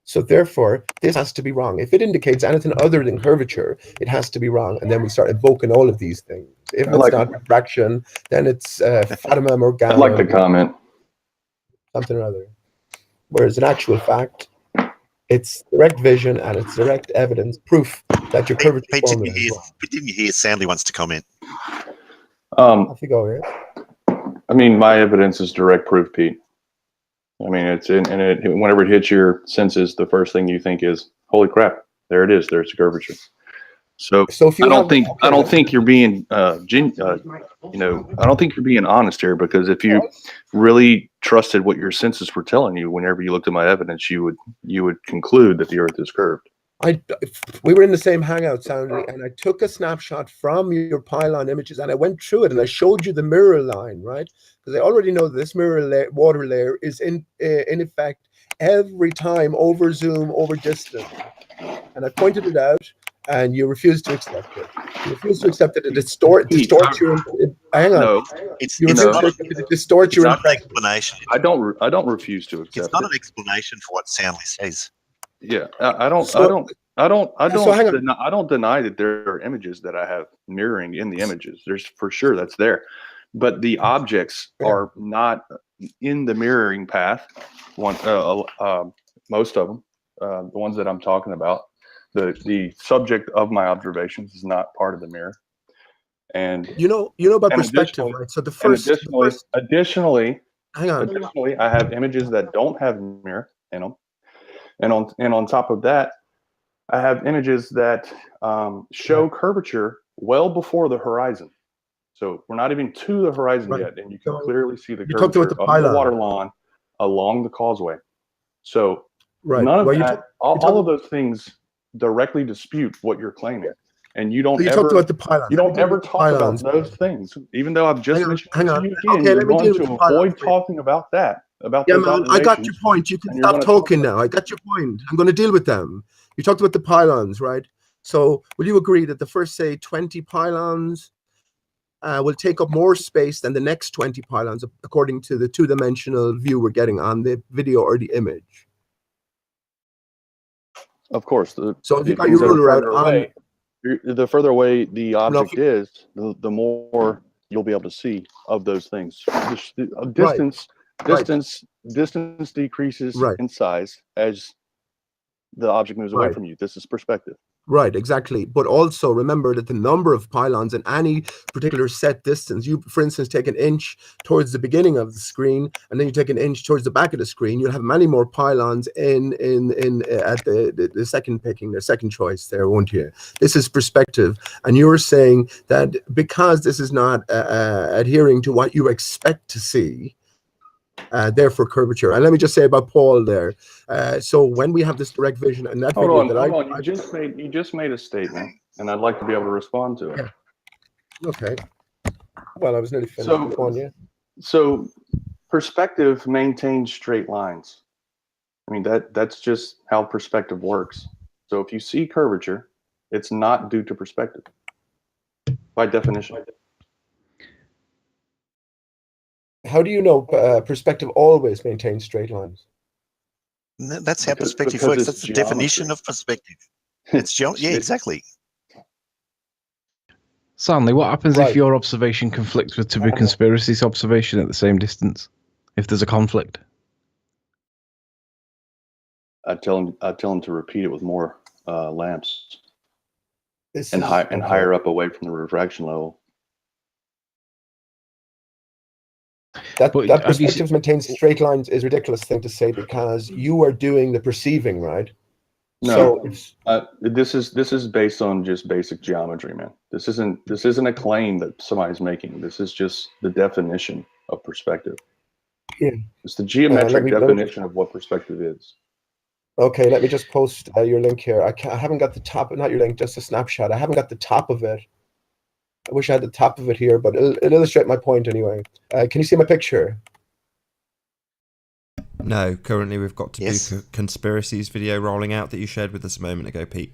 so therefore, this has to be wrong. If it indicates anything other than curvature, it has to be wrong. And then we start invoking all of these things. If it's not refraction, then it's Fatima Morgana. I'd like to comment. Something or other. Whereas in actual fact, it's direct vision and it's direct evidence, proof that your curvature formula is wrong. Didn't you hear Sandy wants to comment? Off you go here. I mean, my evidence is direct proof, Pete. I mean, whenever it hits your senses, the first thing you think is, holy crap, There it is. There's the curvature. So if you I don't think you're being I don't think you're being honest here, because if you really trusted what your senses were telling you, whenever you looked at my evidence, you would conclude that the Earth is curved. We were in the same hangout, Sandy, and I took a snapshot from your pylon images, and I went through it, and I showed you the mirror line, right? Because I already know that this water layer is in effect every time over zoom, over distance, and I pointed it out, and you refused to accept it. You refused to accept it. It distorts your. Hang on. No, you refuse to accept it. It distorts your impression. Explanation. I don't refuse to accept It's not an explanation for what Soundly says. Yeah, I don't deny that there are images that I have mirroring in the images. There's for sure that's there, but the objects are not in the mirroring path. Most of them, the ones that I'm talking about, the subject of my observations is not part of the mirror. And you know about perspective, right? So additionally, I have images that don't have mirror in them. And on top of that, I have images that show curvature well before the horizon. So we're not even to the horizon yet, and you can clearly see the curvature of the water lawn along the causeway. So none of that, all of those things directly dispute what you're claiming, and you don't ever talk about those things, even though I've just mentioned it to you again. You're going to avoid talking about that. Yeah, man, I got your point. You can stop talking now. I got your point. I'm going to deal with them. You talked about the pylons, right? So will you agree that the first, say, 20 pylons will take up more space than the next 20 pylons, according to the two-dimensional view we're getting on the video or the image? Of course. So if you got your ruler out the further away the object is, the more you'll be able to see of those things. Distance decreases in size as the object moves away from you. This is perspective. Right, exactly. But also remember that the number of pylons in any particular set distance, you, for instance, take an inch towards the beginning of the screen, and then you take an inch towards the back of the screen, you'll have many more pylons in at the second picking, the second choice there, won't you? This is perspective. And you're saying that because this is not adhering to what you expect to see, therefore curvature. And let me just say about Paul there. So when we have this direct vision and that hold on. You just made a statement, and I'd like to be able to respond to it. Yeah. Okay. Well, I was nearly finished on you. So perspective maintains straight lines. I mean, that's just how perspective works. So if you see curvature, it's not due to perspective by definition. How do you know perspective always maintains straight lines? That's how perspective works. That's the definition of perspective. It's yeah, exactly. Stanley, what happens if your observation conflicts with Taboo Conspiracy's observation at the same distance? If there's a conflict, I'd tell him to repeat it with more lamps and higher up away from the refraction level. That perspective maintains straight lines is a ridiculous thing to say, because you are doing the perceiving, right? No, this is based on just basic geometry, man. This isn't a claim that somebody's making. This is just the definition of perspective. Yeah, it's the geometric definition of what perspective is. Okay, let me just post your link here. I haven't got the top, not your link, just a snapshot. I haven't got the top of it. I wish I had the top of it here, but it'll illustrate my point anyway. Can you see my picture? No, currently we've got Taboo Conspiracies video rolling out that you shared with us a moment ago, Pete.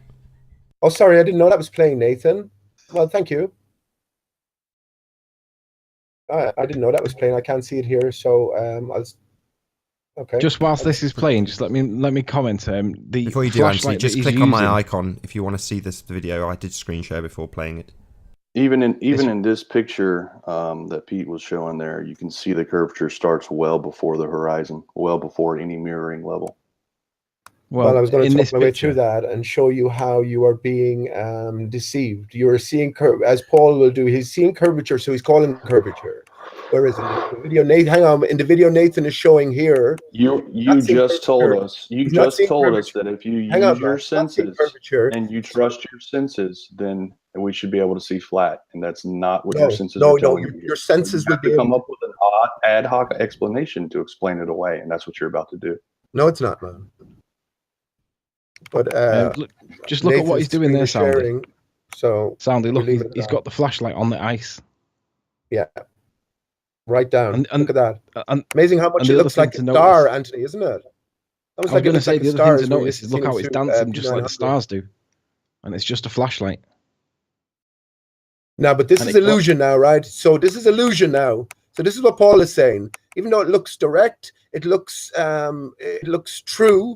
Oh, sorry, I didn't know that was playing, Nathan. Well, thank you. I didn't know that was playing. I can't see it here, so okay. Just whilst this is playing, just let me comment. Before you do, Anthony, just click on my icon if you want to see this video. I did screen share before playing it. Even in this picture that Pete was showing there, you can see the curvature starts well before the horizon, well before any mirroring level. Well, I was going to talk my way through that and show you how you are being deceived. You are seeing, as Paul will do, he's seeing curvature, so he's calling curvature. Where is it? The video, Nathan, hang on. In the video Nathan is showing here. You just told us that if you use your senses and you trust your senses, then we should be able to see flat, and that's not what your senses are telling you. Your senses will be able to come up with an ad hoc explanation to explain it away, and that's what you're about to do. No, it's not, man. But just look at what he's doing there, Sandy. So Sandy, look, he's got the flashlight on the ice. Yeah. Right down. And look at that. Amazing how much it looks like a star, Anthony, isn't it? I was going to say the other thing to notice is look how it's dancing just like the stars do. And it's just a flashlight. Now, but this is illusion now, right? So this is illusion now. So this is what Paul is saying. Even though it looks direct, it looks true,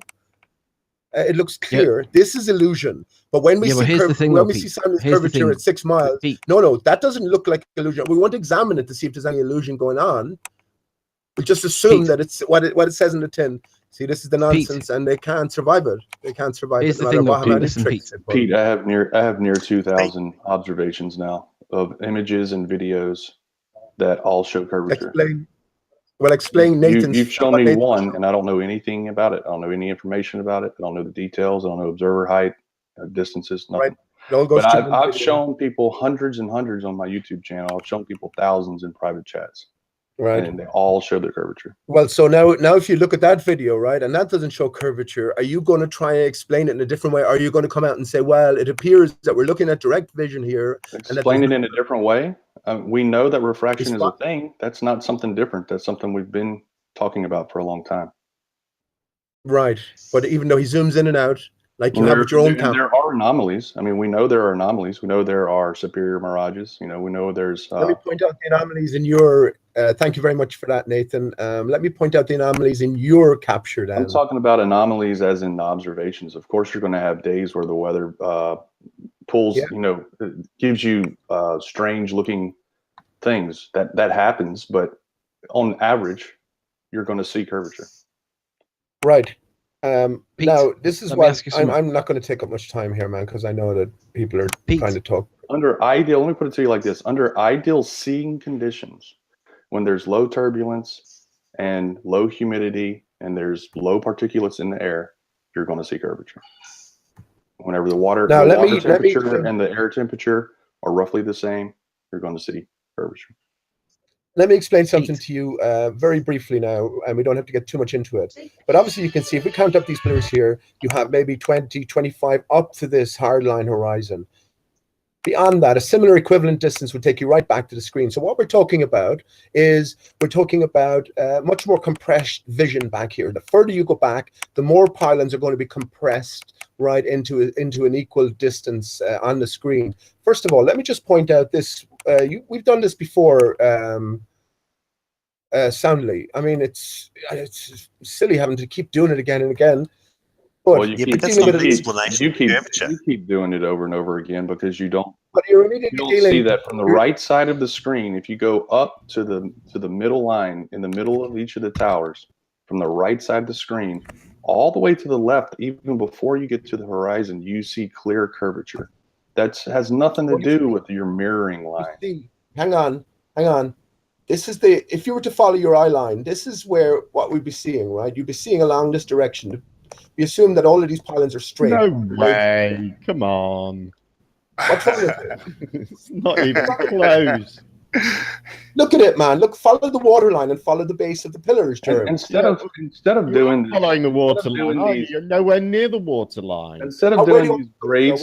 it looks clear. Yeah. This is illusion. But when we see Simon's curvature at 6 miles, no, that doesn't look like illusion. We want to examine it to see if there's any illusion going on. We just assume that it's what it says in the tin. See, this is the nonsense, and they can't survive it. They can't survive it. The thing, Pete, I have near 2,000 observations now of images and videos that all show curvature. Explain Nathan's. You've shown me one, and I don't know anything about it. I don't know any information about it. I don't know the details. I don't know observer height, distances, nothing. Right. But I've shown people hundreds and hundreds on my YouTube channel. I've shown people thousands in private chats. Right. And they all show their curvature. Well, so now if you look at that video, right, and that doesn't show curvature, are you going to try and explain it in a different way? Are you going to come out and say, well, it appears that we're looking at direct vision here? Explain it in a different way? We know that refraction is a thing. That's not something different. That's something we've been talking about for a long time. Right. But even though he zooms in and out, like you have with your own camera. There are anomalies. I mean, we know there are anomalies. We know there are superior mirages. You know, we know there's... Let me point out the anomalies in your... thank you very much for that, Nathan. Let me point out the anomalies in your capture then. I'm talking about anomalies as in observations. Of course, you're going to have days where the weather pulls, gives you strange looking things. That happens, but on average, you're going to see curvature. Right. Pete, now, this is why I'm not going to take up much time here, man, because I know that people are trying to talk. Let me put it to you like this. Under ideal seeing conditions, when there's low turbulence and low humidity and there's low particulates in the air, you're going to see curvature. Whenever the water temperature and the air temperature are roughly the same, you're going to see curvature. Let me explain something to you very briefly now, and we don't have to get too much into it. But obviously you can see, if we count up these pillars here, you have maybe 20, 25 up to this hardline horizon. Beyond that, a similar equivalent distance would take you right back to the screen. So what we're talking about is much more compressed vision back here. The further you go back, the more pylons are going to be compressed right into an equal distance on the screen. First of all, let me just point out this. We've done this before soundly. I mean, it's silly having to keep doing it again and again. Well, you keep doing it over and over again because you don't see that from the right side of the screen. If you go up to the middle line in the middle of each of the towers, from the right side of the screen, all the way to the left, even before you get to the horizon, you see clear curvature. That has nothing to do with your mirroring line. Hang on. This is if you were to follow your eye line, this is what we'd be seeing, right? You'd be seeing along this direction. We assume that all of these pylons are straight. No way. Come on. What's wrong with it? It's not even close. Look at it, man. Look, follow the water line and follow the base of the pillars, Jeremy. Instead of doing this, following the water line, you're nowhere near the water line. Instead of doing these grade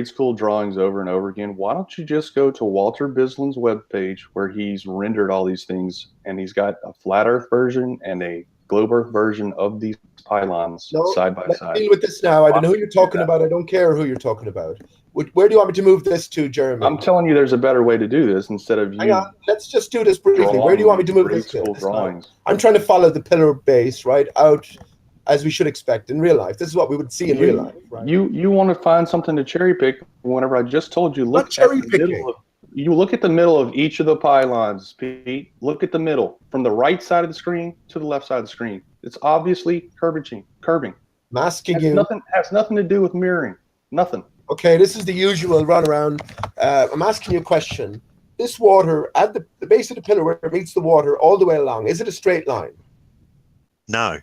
school drawings over and over again, why don't you just go to Walter Bisland's webpage where he's rendered all these things, and he's got a flat Earth version and a globe Earth version of these pylons side by side. Deal with this now. I don't know who you're talking about. I don't care who you're talking about. Where do you want me to move this to, Jeremy? I'm telling you, there's a better way to do this instead of you. Hang on, let's just do this briefly. Where do you want me to move this to? I'm trying to follow the pillar base right out, as we should expect in real life. This is what we would see in real life. Right? You want to find something to cherry pick. Whenever I just told you, look at the middle of each of the pylons, Pete. Look at the middle, from the right side of the screen to the left side of the screen. It's obviously curving. Masking you. Has nothing to do with mirroring. Nothing. Okay, this is the usual runaround. I'm asking you a question. this water at the base of the pillar where it meets the water all the way along, is it a straight line? No.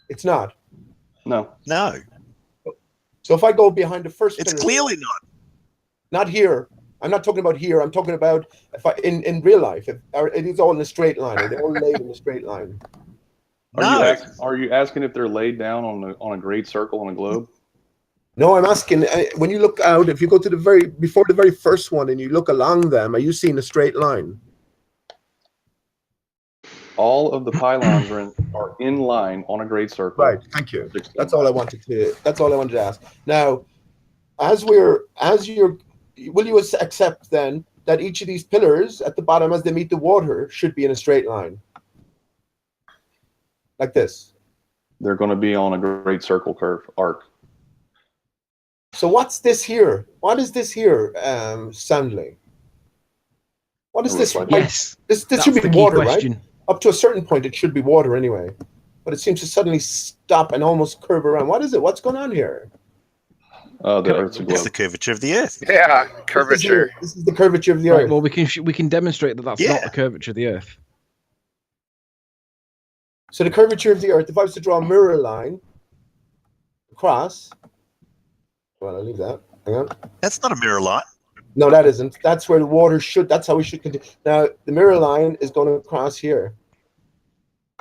It's not. No. No. So if I go behind the first It's pillar, clearly not. not here. I'm not talking about here. I'm talking about if in real life. If it is all in a straight line, or they're all laid in a straight line. Are you asking if they're laid down on a great circle on a globe? No, I'm asking when you look out. If you go to before the very first one and you look along them, are you seeing a straight line? All of the pylons are in line on a great circle. Right. Thank you. That's all I wanted to ask. Now, will you accept then that each of these pillars at the bottom, as they meet the water, should be in a straight line, like this? They're going to be on a great circle curve arc. So what's this here? What is this here, Stanley? What is this? Yes. This should be water, right? Up to a certain point, it should be water anyway. But it seems to suddenly stop and almost curve around. What is it? What's going on here? The Earth's a globe. It's the curvature of the Earth. Yeah, curvature. This is the curvature of the Right, Earth. well, we can demonstrate that that's not the curvature of the Earth. So the curvature of the Earth, if I was to draw a mirror line across, well, I'll leave that. Hang on. That's not a mirror line. No, that isn't. That's where the water should. That's how we should continue. Now, the mirror line is going to cross here.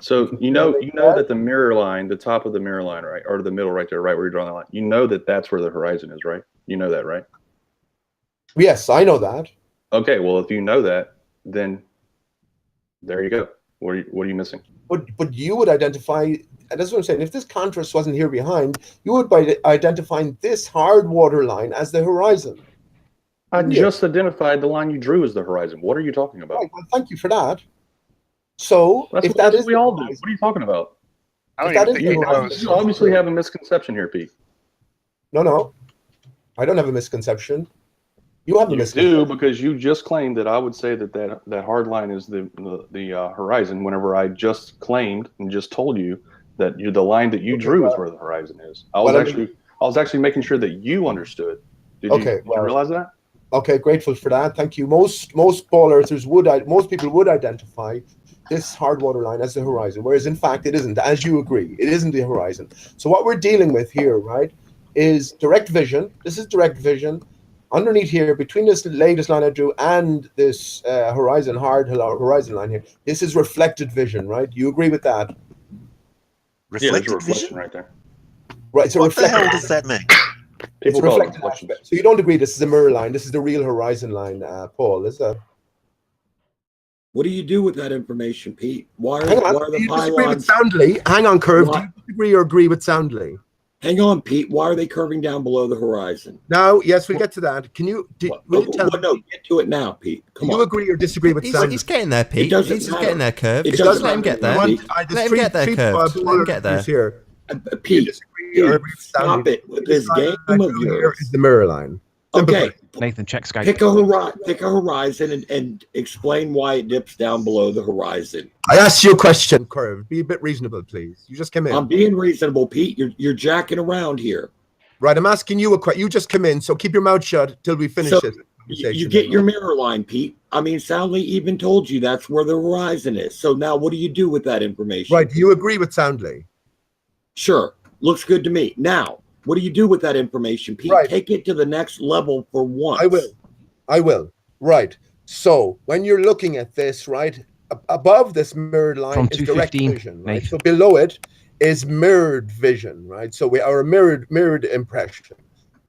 So you know that the mirror line, the top of the mirror line, right, or the middle right there, right where you're drawing the line. You know that that's where the horizon is, right? You know that, right? Yes, I know that. Okay, well, if you know that, then there you go. What are you missing? But you would identify, and that's what I'm saying. If this contrast wasn't here behind, you would by identifying this hard water line as the horizon. I just identified the line you drew as the horizon. What are you talking about? Right, well, thank you for that. So that's what we all do. What are you talking about? I don't even think he knows. You obviously have a misconception here, Pete. No, I don't have a misconception. You have a misconception. You do, because you just claimed that I would say that hard line is the horizon. Whenever I just claimed and just told you that the line that you drew is where the horizon is. I was actually making sure that you understood. Did you realize that? Okay, grateful for that. Thank you. Most ball earthers most people would identify this hard water line as the horizon, whereas in fact it isn't, as you agree. It isn't the horizon. So what we're dealing with here, right, is direct vision. This is direct vision. Underneath here, between this latest line I drew and this hard horizon line here, this is reflected vision, right? You agree with that? Reflected vision? Right there. Right, so what the hell does that mean? It's reflected. So you don't agree this is a mirror line. This is the real horizon line, Paul, is that? What do you do with that information, Pete? Why are do you disagree with Soundly? Hang on, Curve. Do you disagree or agree with Soundly? Hang on, Pete. Why are they curving down below the horizon? No, yes, we'll get to that. Can you? No, get to it now, Pete. Come on. Do you agree or disagree with Soundly? He's getting there, Pete. He's just getting there, Curve. It Just doesn't let him get there. matter, Let him get there, Curve. Let him get there. Here. Pete, stop it with this game of yours. Is the mirror line. Okay. Nathan, check Skype. Pick a horizon and explain why it dips down below the horizon. I asked you a question, Curve. Be a bit reasonable, please. You just came in. I'm being reasonable, Pete. You're jacking around here. Right, I'm asking you a question. You just come in, so keep your mouth shut till we finish it. You get your mirror line, Pete. I mean, Soundly even told you that's where the horizon is. So now what do you do with that information? Right, do you agree with Soundly? Sure. Looks good to me. Now, what do you do with that information, Pete? Right. Take it to the next level for once. I will. Right. So when you're looking at this, right, above this mirrored line is direct vision, right? So below it is mirrored vision, right? So we are a mirrored impression.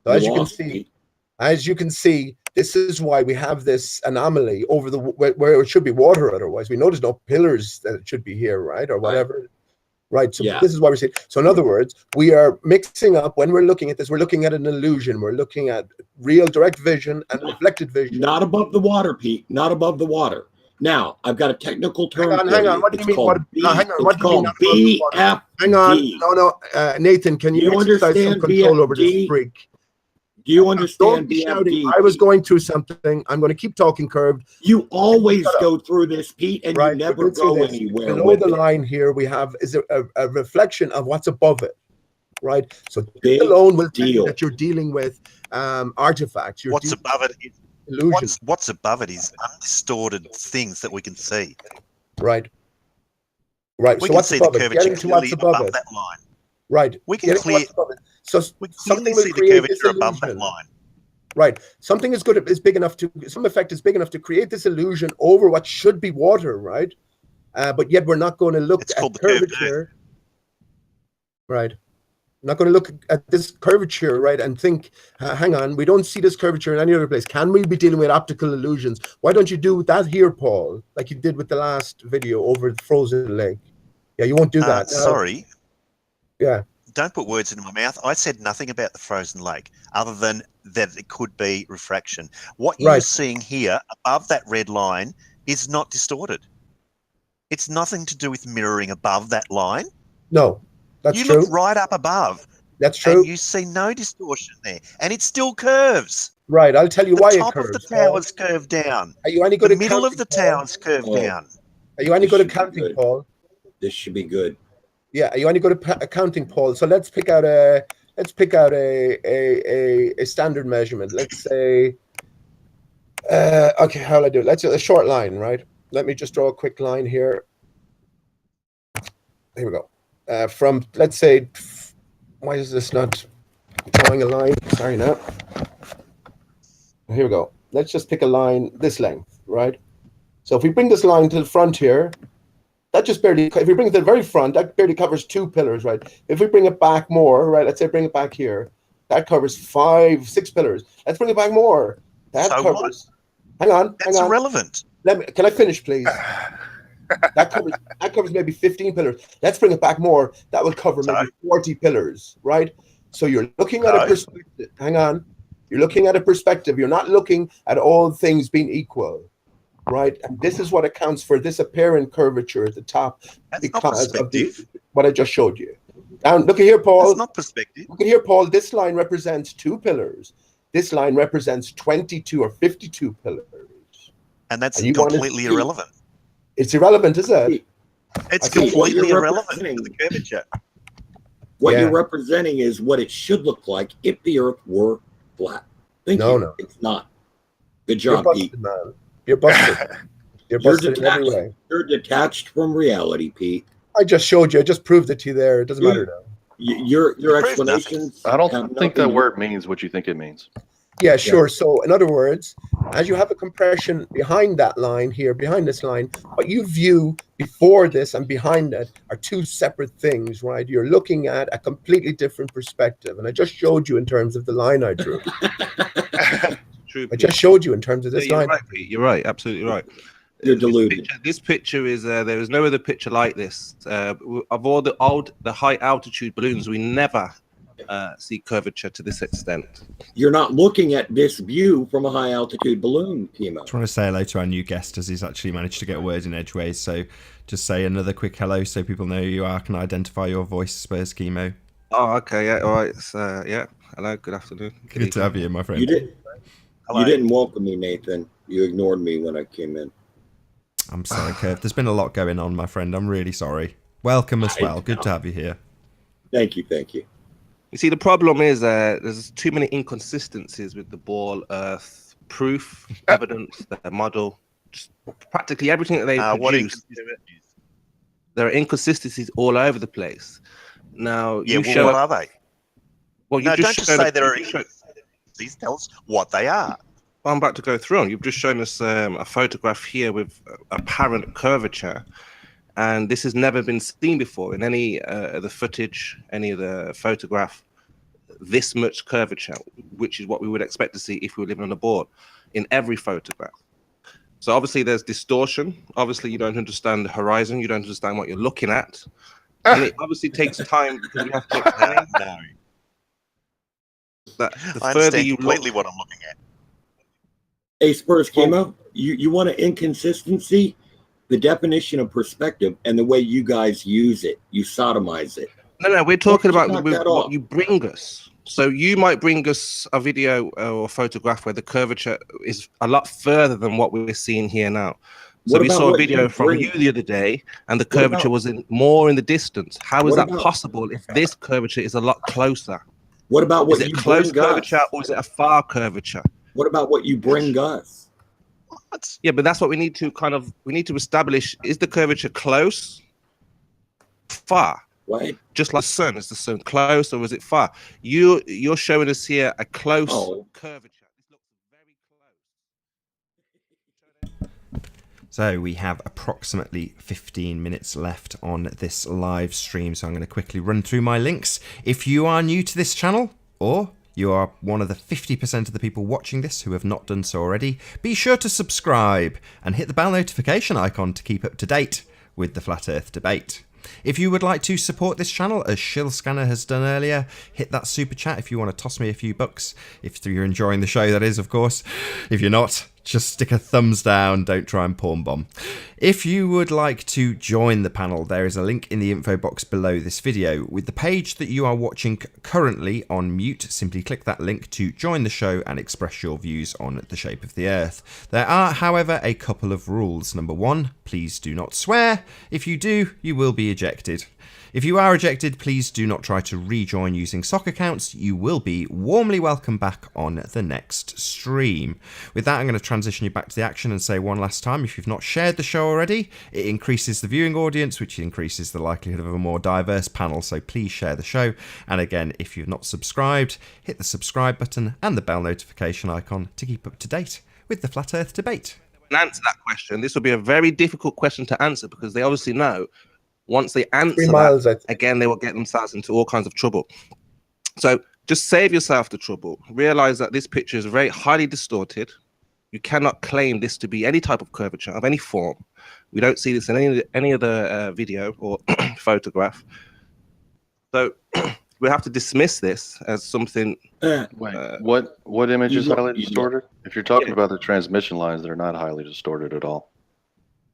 So as you can see, this is why we have this anomaly over where it should be water. Otherwise, we know there's no pillars that it should be here, right, or whatever. Right. So this is why we're saying. So in other words, we are mixing up when we're looking at this. We're looking at an illusion. We're looking at real direct vision and reflected vision. Not above the water, Pete. Not above the water. Now, I've got a technical term. Hang on. What do you mean? Hang on. What do you mean? BFD. Hang on. No. Nathan, can you exercise some control over this freak? Do you understand BFD? I was going through something. I'm going to keep talking, Curved. You always go through this, Pete, and you never go anywhere. Below the line here, we have is a reflection of what's above it, right? So this alone will tell you that you're dealing with artifacts. What's above it? illusion. What's above it is undistorted things that we can see. Right. Right. We so can what's see the above it? curvature Getting to what's clearly above it. that line. Right. We can Getting to what's above it. So we something clearly will see the create this curvature above that illusion. line. Right. Something is good. Is big enough to. Some effect is big enough to create this illusion over what should be water. Right. But yet we're not going to look at curvature. Right. Not going to look at this curvature, right, and think, hang on, we don't see this curvature in any other place. Can we be dealing with optical illusions? Why don't you do that here, Paul, like you did with the last video over the frozen lake? Yeah, you won't do that. Sorry. Yeah. Don't put words into my mouth. I said nothing about the frozen lake other than that it could be refraction. What you're seeing here above that red line is not distorted. It's nothing to do with mirroring above that line. No, that's true. You look right up above. That's true. And you see no distortion there. And it still curves. Right, I'll tell you why it curves. The top of the tower's curved down. Are you any good at the middle counting, of the Paul? tower's curved down. Are you any good at counting, Paul? This should be good. Yeah, are you any good at counting, Paul? So let's pick out a standard measurement. Let's say, okay, how'll I do it? Let's do a short line, right? Let me just draw a quick line here. Here we go. From, let's say, why is this not drawing a line? Sorry, no. Here we go. Let's just pick a line this length, right? So if we bring this line to the front here, that just barely, if we bring it to the very front, that barely covers 2 pillars, right? If we bring it back more, right, let's say bring it back here, that covers 5, 6 pillars. Let's bring it back more. That so covers, what? Hang on. That's irrelevant. Can I finish, please? That covers maybe 15 pillars. Let's bring it back more. That will cover maybe 40 pillars, right? So you're looking at a perspective. Hang on. You're looking at a perspective. You're not looking at all things being equal, right? And this is what accounts for this apparent curvature at the top because of what I just showed you. Now, look at here, Paul. That's not perspective. Look at here, Paul. This line represents 2 pillars. This line represents 22 or 52 pillars. And that's completely irrelevant. It's irrelevant, is it? It's completely irrelevant to the curvature. What you're representing is what it should look like if the Earth were flat. No. It's not. Good job, Pete. Man. You're busted. You're busted in every way. You're detached from reality, Pete. I just showed you. I just proved it to you there. It doesn't matter now. Your explanations. I don't think that word means what you think it means. Yeah, sure. So, in other words, as you have a compression behind that line here, behind this line, what you view before this and behind it are 2 separate things, right? You're looking at a completely different perspective. And I just showed you in terms of the line I drew. True, I just showed you in terms of this line. Right, Pete. You're right. Absolutely right. You're deluded. This picture is there is no other picture like this. Of all the high altitude balloons, we never see curvature to this extent. You're not looking at this view from a high altitude balloon, Kimo. I just want to say hello to our new guest as he's actually managed to get a word in edgeways. So just say another quick hello so people know who you are, can identify your voice, Spurs Chemo. Oh, okay, yeah, all right. Yeah, hello, good afternoon. Good to have you, my friend. You didn't welcome me, Nathan. You ignored me when I came in. I'm sorry, Curve. There's been a lot going on, my friend. I'm really sorry. Welcome as well. Good to have you here. Thank you. You see, the problem is there's too many inconsistencies with the ball Earth proof, evidence, the model, just practically everything that they produce. There are inconsistencies all over the place. Now, what are they? Well, no, don't just say there are inconsistencies. Tell us what they are. Well, I'm about to go through them. You've just shown us a photograph here with apparent curvature. And this has never been seen before in any of the footage, any of the photograph, this much curvature, which is what we would expect to see if we were living on a board in every photograph. So obviously there's distortion. Obviously you don't understand the horizon. You don't understand what you're looking at. And it obviously takes time because we have to explain that the I further understand you completely look, what I'm looking at. Hey, Spurs Chemo, you want an inconsistency? The definition of perspective and the way you guys use it, you sodomize it. No, we're talking about what you bring us. So you might bring us a video or a photograph where the curvature is a lot further than what we're seeing here now. So we saw a video from you the other day, and the curvature was more in the distance. How is that possible if this curvature is a lot closer? What about what is it close curvature or is it a far curvature? What about what you bring us? Yeah, but that's what we need to establish. Is the curvature close? Far? Right. Just like the sun. Is the sun close or is it far? You're showing us here a close curvature. So we have approximately 15 minutes left on this live stream, so I'm going to quickly run through my links. If you are new to this channel, or you are one of the 50% of the people watching this who have not done so already, be sure to subscribe and hit the bell notification icon to keep up to date with the Flat Earth debate. If you would like to support this channel, as Shill Scanner has done earlier, hit that super chat if you want to toss me a few bucks. If you're enjoying the show, that is, of course. If you're not, just stick a thumbs down, don't try and pawn bomb. If you would like to join the panel, there is a link in the info box below this video. With the page that you are watching currently on mute, simply click that link to join the show and express your views on the shape of the Earth. There are, however, a couple of rules. Number one, please do not swear. If you do, you will be ejected. If you are ejected, please do not try to rejoin using sock accounts. You will be warmly welcome back on the next stream. With that, I'm going to transition you back to the action and say one last time, if you've not shared the show already, it increases the viewing audience, which increases the likelihood of a more diverse panel, so please share the show. And again, if you've not subscribed, hit the subscribe button and the bell notification icon to keep up to date with the Flat Earth debate. Answer that question. This will be a very difficult question to answer because they obviously know once they answer that, again, they will get themselves into all kinds of trouble. So just save yourself the trouble. Realize that this picture is very highly distorted. You cannot claim this to be any type of curvature of any form. We don't see this in any other video or photograph. So we have to dismiss this as something. Wait, what image is highly distorted? If you're talking about the transmission lines, they're not highly distorted at all.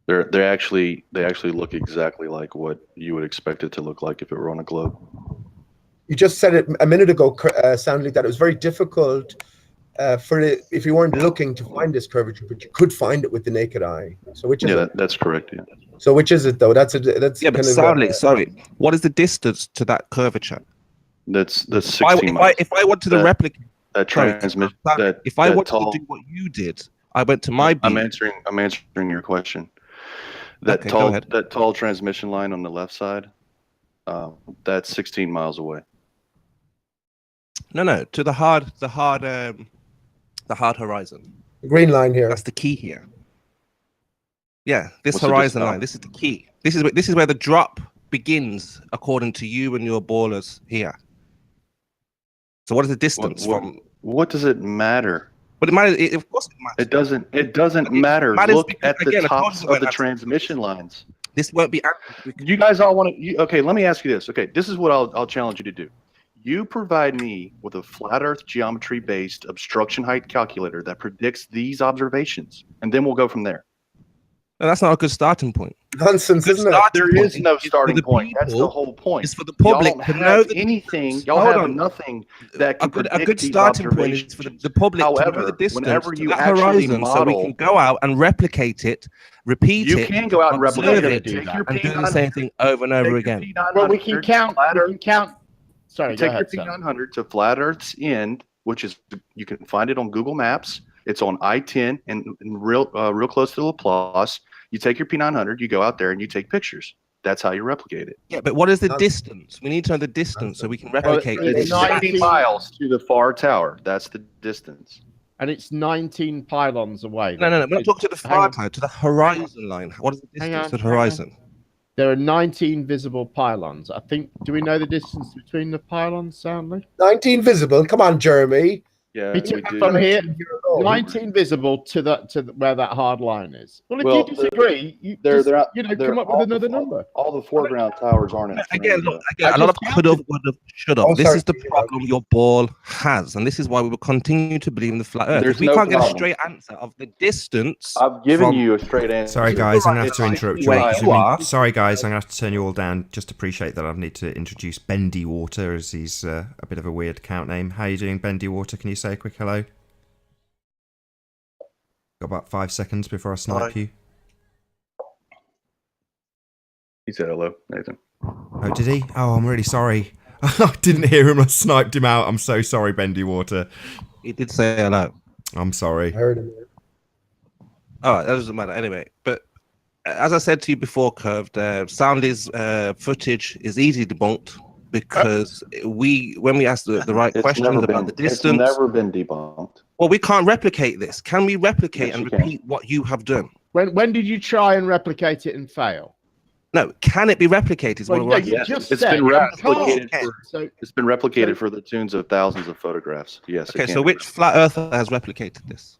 They actually look exactly like what you would expect it to look like if it were on a globe. You just said it a minute ago, Soundly, that it was very difficult for it if you weren't looking to find this curvature, but you could find it with the naked eye. So which is it? That's correct. Yeah. So which is it though? That's yeah. But sorry. What is the distance to that curvature? That's 16 miles. If I wanted to replicate that transmission, if I wanted to do what you did, I went to my. I'm answering your question. That tall transmission line on the left side, that's 16 miles away. No, to the hard horizon. The green line here. That's the key here. Yeah, this horizon line. This is the key. This is where the drop begins, according to you and your ballers here. So what is the distance from? What does it matter? But it matters. Of course, it matters. It doesn't matter. Look at the tops of the transmission lines. This won't be. You guys all want to? Okay, let me ask you this. Okay, this is what I'll challenge you to do. You provide me with a flat Earth geometry-based obstruction height calculator that predicts these observations, and then we'll go from there. No, that's not a good starting point. Nonsense, isn't it? There is no starting point. That's the whole point. It's for the public to know anything. Y'all have nothing that can predict a good starting point is for the public to know the distance to that horizon, so we can go out and replicate it, repeat it. You can go out and replicate it, and do the same thing over and over again. Well, we can count. Sorry, take your P900 to flat Earth's end, which is you can find it on Google Maps. It's on I-10 and real close to Laplace. You take your P900, you go out there and you take pictures. That's how you replicate it. Yeah, but what is the distance? We need to know the distance so we can replicate it. It's 90 miles to the far tower. That's the distance. And it's 19 pylons away. No. We're not talking to the far tower, to the horizon line. What is the distance to the horizon? There are 19 visible pylons. I think. Do we know the distance between the pylons, Soundly? 19 visible. Come on, Jeremy. Yeah, from here, 19 visible to where that hard line is. Well, if you disagree, come up with another number. All the foreground towers aren't. Again, a lot of could have, would have, should have. This is the problem your ball has, and this is why we will continue to believe in the flat Earth. If we can't get a straight answer of the distance. I've given you a straight answer. Sorry, guys, I'm going to have to interrupt you. Sorry, guys, I'm going to have to turn you all down. Just appreciate that I need to introduce Bendy Water, as he's a bit of a weird count name. How are you doing, Bendy Water? Can you say a quick hello? Got about 5 seconds before I snipe you. He said hello, Nathan. Oh, did he? Oh, I'm really sorry. I didn't hear him. I sniped him out. I'm so sorry, Bendy Water. He did say hello. I'm sorry. I heard him. All right, that doesn't matter anyway. But as I said to you before, Curved, Soundly's footage is easily debunked because when we ask the right questions about the distance, It's never been debunked. Well, we can't replicate this. Can we replicate Yes, and you can. repeat what you have done? When did you try and replicate it and fail? No, can it be replicated? Is what we're asking. Yes, it's been replicated. It's been replicated for the tunes of thousands of photographs. Yes. Okay, so which flat earther has replicated this?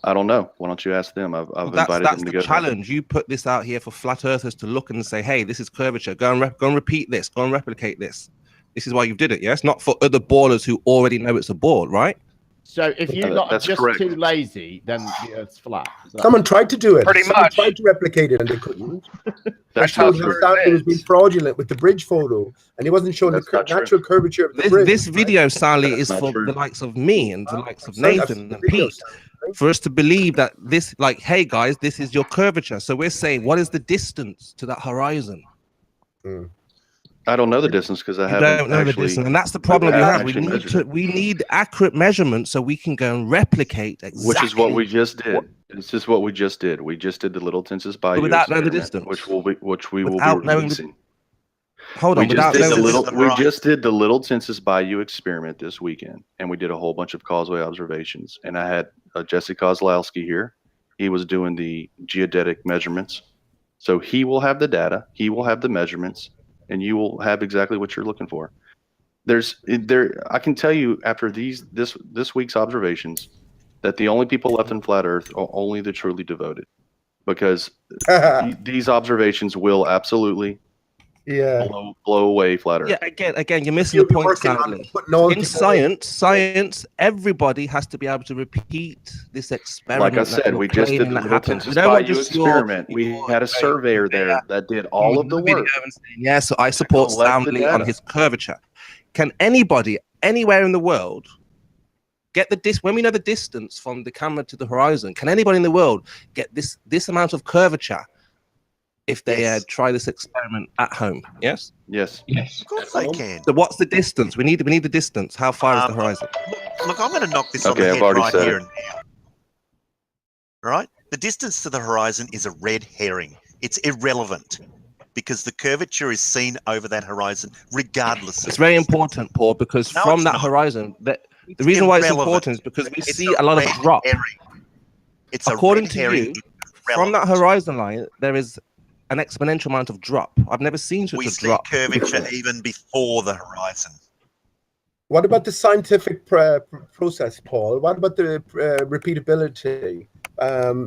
I don't know. Why don't you ask them? I've invited That's them to the go. challenge. You put this out here for flat earthers to look and say, "Hey, this is curvature. Go and repeat this. Go and replicate this." This is why you did it. Yes, not for other ballers who already know it's a ball, right? So if you lot are That's just correct. too lazy, then the Earth's flat. Someone tried to do it. Pretty Someone much. tried to replicate it and they couldn't. That's showed not how true. Stanley was being fraudulent with the bridge photo, and he wasn't showing That's the not true. natural curvature of the bridge. This video, Sally, That's is not for true. the likes of me and the likes of Sorry, I've Nathan seen the and video, Pete, for us to believe that this, like, hey guys, this is your curvature. So we're saying, what is the distance to that horizon? I don't know the distance because I You haven't don't know the actually. distance, and that's the problem we have. actually We need accurate measurements so we can go and replicate exactly. Which is what we just did. It's just what we just did. We just did the Little Tenses Bayou without knowing the experiment, distance. which we will be Without knowing the- releasing. Hold on, We just without did knowing the the little. distance. We just did the Little Tenses Bayou experiment this weekend, and we did a whole bunch of causeway observations. And I had Jesse Kozlowski here. He was doing the geodetic measurements, so he will have the data. He will have the measurements, and you will have exactly what you're looking for. I can tell you after this week's observations that the only people left in flat Earth are only the truly devoted, because these observations will absolutely blow away flat Earth. Yeah, again, you're missing the point, Stanley. In science, everybody has to be able to repeat this experiment. Like I said, we just did the Little Tenses Bayou experiment. We had a surveyor there that did all of the work. Yeah, so I support Stanley on his curvature. Can anybody anywhere in the world get when we know the distance from the camera to the horizon? Can anybody in the world get this amount of curvature if they try this experiment at home? Yes. Yes. Of course they can. So what's the distance? We need the distance. How far is the horizon? Look, I'm going to knock this on Okay, the I've head already right said here it. and now. Right? The distance to the horizon is a red herring. It's irrelevant because the curvature is seen over that horizon regardless. It's very important, Paul, because No, from it's that not. horizon, the reason why it's irrelevant. important is because we It's see a lot of red drop. herring. It's According a red to herring. you, from that horizon line, there is an exponential amount of drop. I've never seen such We a see drop. curvature even before the horizon. What about the scientific process, Paul? What about the repeatability?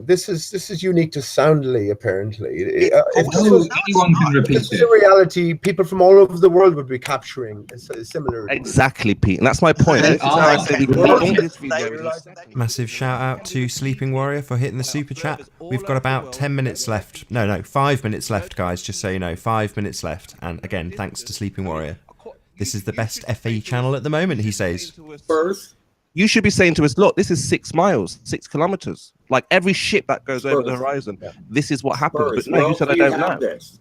This is unique to Soundly, apparently. If anyone can repeat this is a reality, people from all over the world would be capturing a similar. Exactly, Pete. And that's my point. This is how I say we debunk this video. Massive shout out to Sleeping Warrior for hitting the super chat. We've got about 10 minutes left. No, 5 minutes left, guys, just so you know. 5 minutes left. And again, thanks to Sleeping Warrior. This is the best FE channel at the moment, he says. Spurs. You should be saying to us, look, this is 6 miles, 6 kilometers. Like every ship that goes over the horizon, this is what happens. Spurs. But no, you said I Where else don't do you know. have this?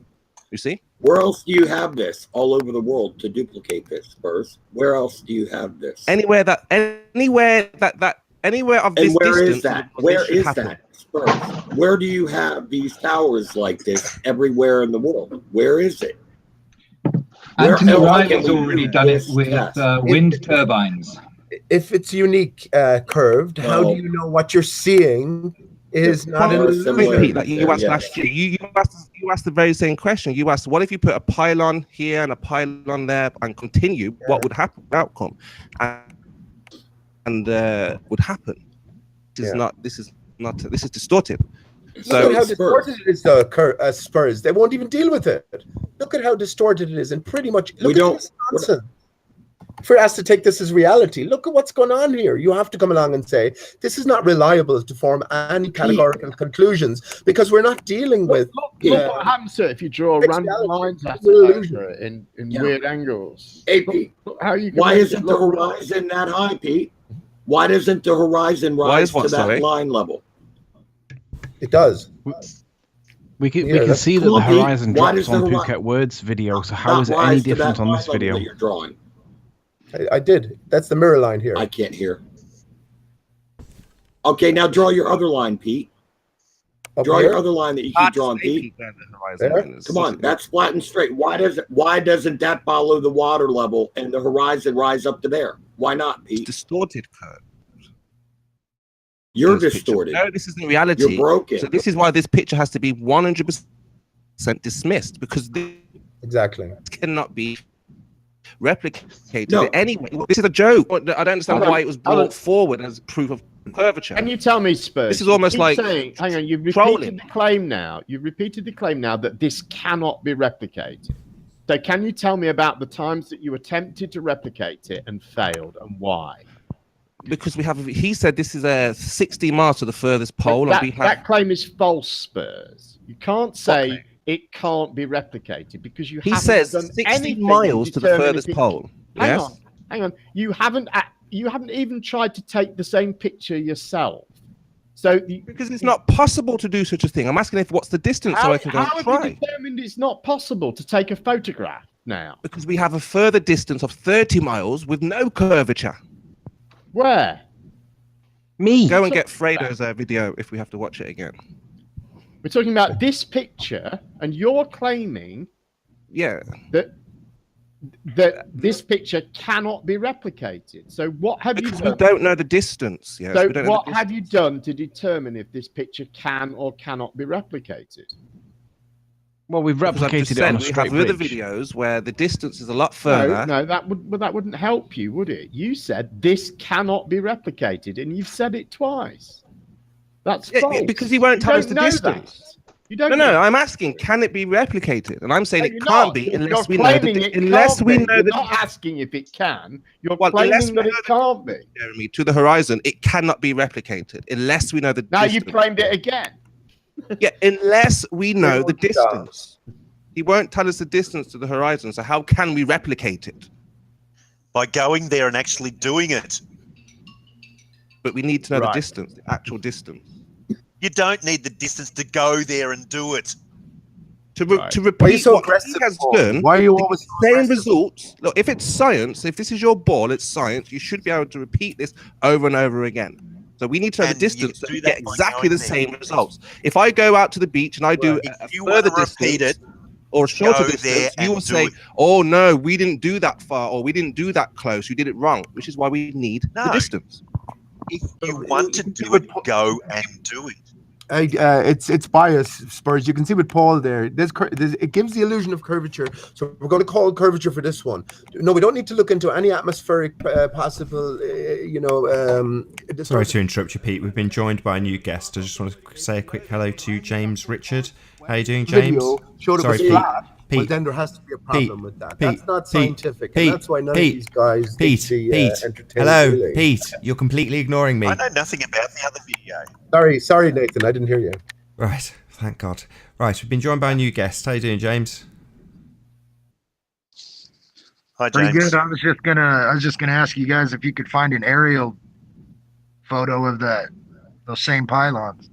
You see? Where else do you have this all over the world to duplicate this, Spurs? Where else do you have this? Anywhere of And this where distance, is that? this Where should is happen. that, Spurs? Where do you have these towers like this everywhere in the world? Where is it? Where Anthony else Riley's can we already use done it this with test? wind turbines. If it's unique, curved, how do you know what you're seeing is not an Repeat that illusion? you asked last year. You asked the very same question. You asked, what if you put a pylon here and a pylon there and continue? What would happen? Outcome, and would happen. This is distorted. Look at how distorted it is, though, Spurs. They won't even deal with it. Look at how distorted it is, and pretty much look at Wisconsin. For us to take this as reality, look at what's going on here. You have to come along and say this is not reliable to form any categorical conclusions because we're not dealing with. Look what happens if you draw random lines at it in weird angles. Hey, Pete, how you? Why isn't the horizon that high, Pete? Why doesn't the horizon rise to that line level? It does. We can see that the horizon Why drops does on the Phuket Words video, so how not is it any rise to different that on this line level video? that you're drawing? I did. That's the mirror line here. I can't hear. Okay, now draw your other line, Pete. Draw your other line that you keep drawing, Pete. Come on, that's flat and straight. Why doesn't that follow the water level and the horizon rise up to there? Why not, Pete? It's distorted curve. You're distorted. No, this isn't reality. You're broken. So this is why this picture has to be 100% dismissed, because this cannot be replicated anyway. This is a joke. I don't understand why it was brought forward as proof of curvature. Can you tell me, Spurs? This is almost like saying, hang on, you've repeated the claim now. You've repeated the claim now that this cannot be replicated. So can you tell me about the times that you attempted to replicate it and failed, and why? Because he said this is 60 miles to the furthest pole. That claim is false, Spurs. You can't say it can't be replicated because you haven't says done 60 miles to the furthest pole. Hang on. You haven't even tried to take the same picture yourself. So because it's not possible to do such a thing. I'm asking what's the distance so I can go and try. How have you determined it's not possible to take a photograph now? Because we have a further distance of 30 miles with no curvature. Where? Me. Go and get Fredo's video if we have to watch it again. We're talking about this picture, and you're claiming that this picture cannot be replicated. So what have you done? Because we don't know the distance. Yes, so we don't know what the have you done to determine if this picture can or cannot be replicated? Well, we've replicated it on a straight We have other bridge. videos where the distance is a lot further. No, that wouldn't help you, would it? You said this cannot be replicated, and you've said it twice. That's false. Because he won't tell us the distance. You don't. No, I'm asking, can it be replicated? And I'm saying it can't be unless we know You're not asking if it can. You're claiming that it can't be. Jeremy, to the horizon, it cannot be replicated unless we know the now distance. You claimed it again. Yeah, unless we know the distance. He won't tell us the distance to the horizon, so how can we replicate it? By going there and actually doing it. But we need to know the distance, the actual distance. You don't need the distance to go there and do it. To repeat what he has done, why are you always the same results. Look, if it's science, if this is your ball, it's science, you should be able to repeat this over and over again. So we need to know the distance so we get exactly the same results. If I go out to the beach and I do a further distance or a shorter distance, you will say, oh no, we didn't do that far or we didn't do that close, you did it wrong, which is why we need the distance. If you want to do it, go and do it. It's bias, Spurs. You can see with Paul there. It gives the illusion of curvature. So we're going to call curvature for this one. No, we don't need to look into any atmospheric possible. Sorry to interrupt you, Pete. We've been joined by a new guest. I just want to say a quick hello to James Richard. How you doing, James? Video showed it was flat. Well, then there has to be a problem with that. That's not scientific, and that's why none of these guys entertain. Hello, really. Pete. You're completely ignoring me. I know nothing about the other video. Sorry, Nathan. I didn't hear you. Right, thank God. Right, we've been joined by a new guest. How you doing, James? Hi, James. Pretty good. I was just gonna ask you guys if you could find an aerial photo of those same pylons.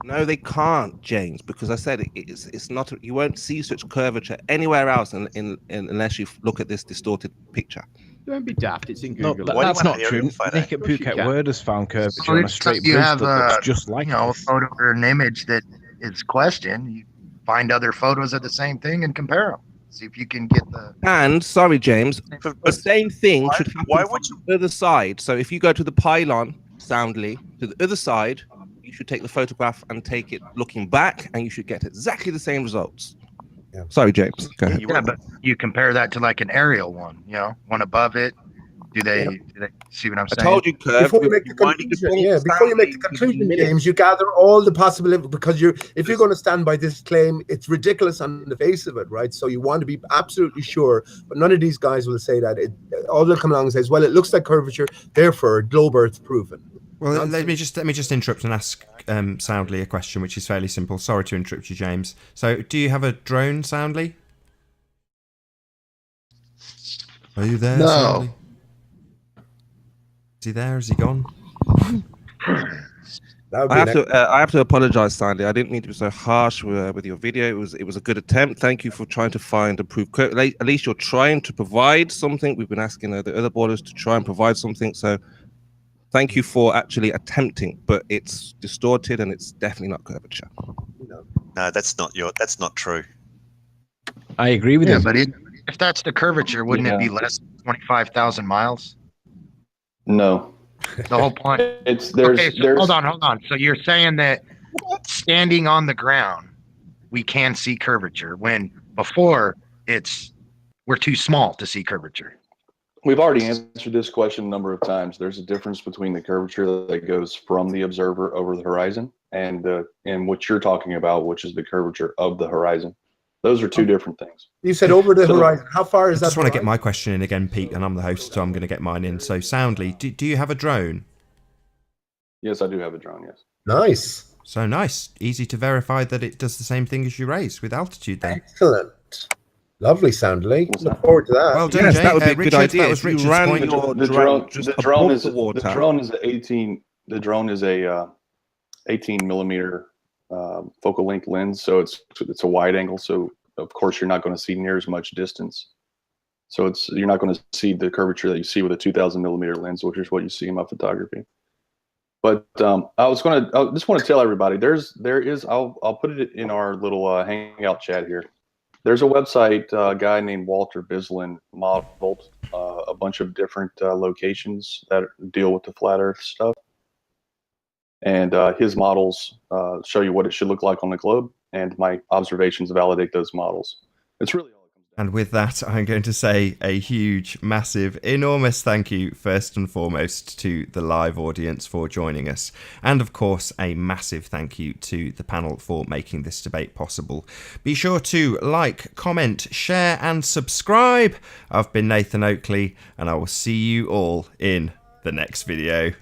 No, they can't, James, because I said it's not. You won't see such curvature anywhere else unless you look at this distorted picture. Don't be daft. It's in No, Google. that's not true. Nick at Phuket Word has found curvature on a straight bridge that looks just like a photo or an image that is questioned. You find other photos of the same thing and compare them. See if you can get the. And sorry, James, the same thing should happen from the other side. So if you go to the pylon soundly to the other side, you should take the photograph and take it looking back, and you should get exactly the same results. Yeah. Sorry, James. Go ahead. Yeah, but you compare that to like an aerial one, one above it. Do they see what I'm saying? I told you, Kirk. Before you make the conclusion, James, you gather all the possible, because if you're going to stand by this claim, it's ridiculous on the face of it, right? So you want to be absolutely sure, but none of these guys will say that. All they'll come along and say, well, it looks like curvature, therefore globe Earth proven. Well, let me just interrupt and ask Soundly a question, which is fairly simple. Sorry to interrupt you, James. So, do you have a drone, Soundly? Are you there? No. Soundly? Is he there? Is he gone? That would I be have to apologize, Sandy. I didn't mean to be so harsh with your video. It was a good attempt. Thank you for trying to find and prove. At least you're trying to provide something. We've been asking the other boarders to try and provide something. So thank you for actually attempting, but it's distorted and it's definitely not curvature. No, that's not true. I agree with Yeah, you. but if that's the curvature, wouldn't it be less than 25,000 miles? No. The whole point. Hold on. So you're saying that standing on the ground, we can see curvature when before we're too small to see curvature. We've already answered this question a number of times. There's a difference between the curvature that goes from the observer over the horizon and what you're talking about, which is the curvature of the horizon. Those are two different things. You said over the horizon. How far is that? I just want to get my question in again, Pete, and I'm the host, so I'm going to get mine in. So, Soundly, do you have a drone? Yes, I do have a drone, yes. Nice. So nice. Easy to verify that it does the same thing as your race with altitude then. Excellent. Lovely, Soundly. Look forward to that. Well done, Jay. That would be a good Richard, idea. That was If you Richard's ran point. the drone is a 18 millimeter focal length lens, so it's a wide angle. So of course you're not going to see near as much distance. So you're not going to see the curvature that you see with a 2,000 millimeter lens, which is what you see in my photography. But I just want to tell everybody I'll put it in our little hangout chat here. There's a website, a guy named Walter Bislin modeled a bunch of different locations that deal with the flat Earth stuff. And his models show you what it should look like on the globe, and my observations validate those models. It's really all it comes down And with that, I'm going to say a huge, massive, enormous thank you, first and foremost, to the live audience for joining us. And of course, a massive thank you to the panel for making this debate possible. Be sure to like, comment, share, and subscribe. I've been Nathan Oakley, and I will see you all in the next video.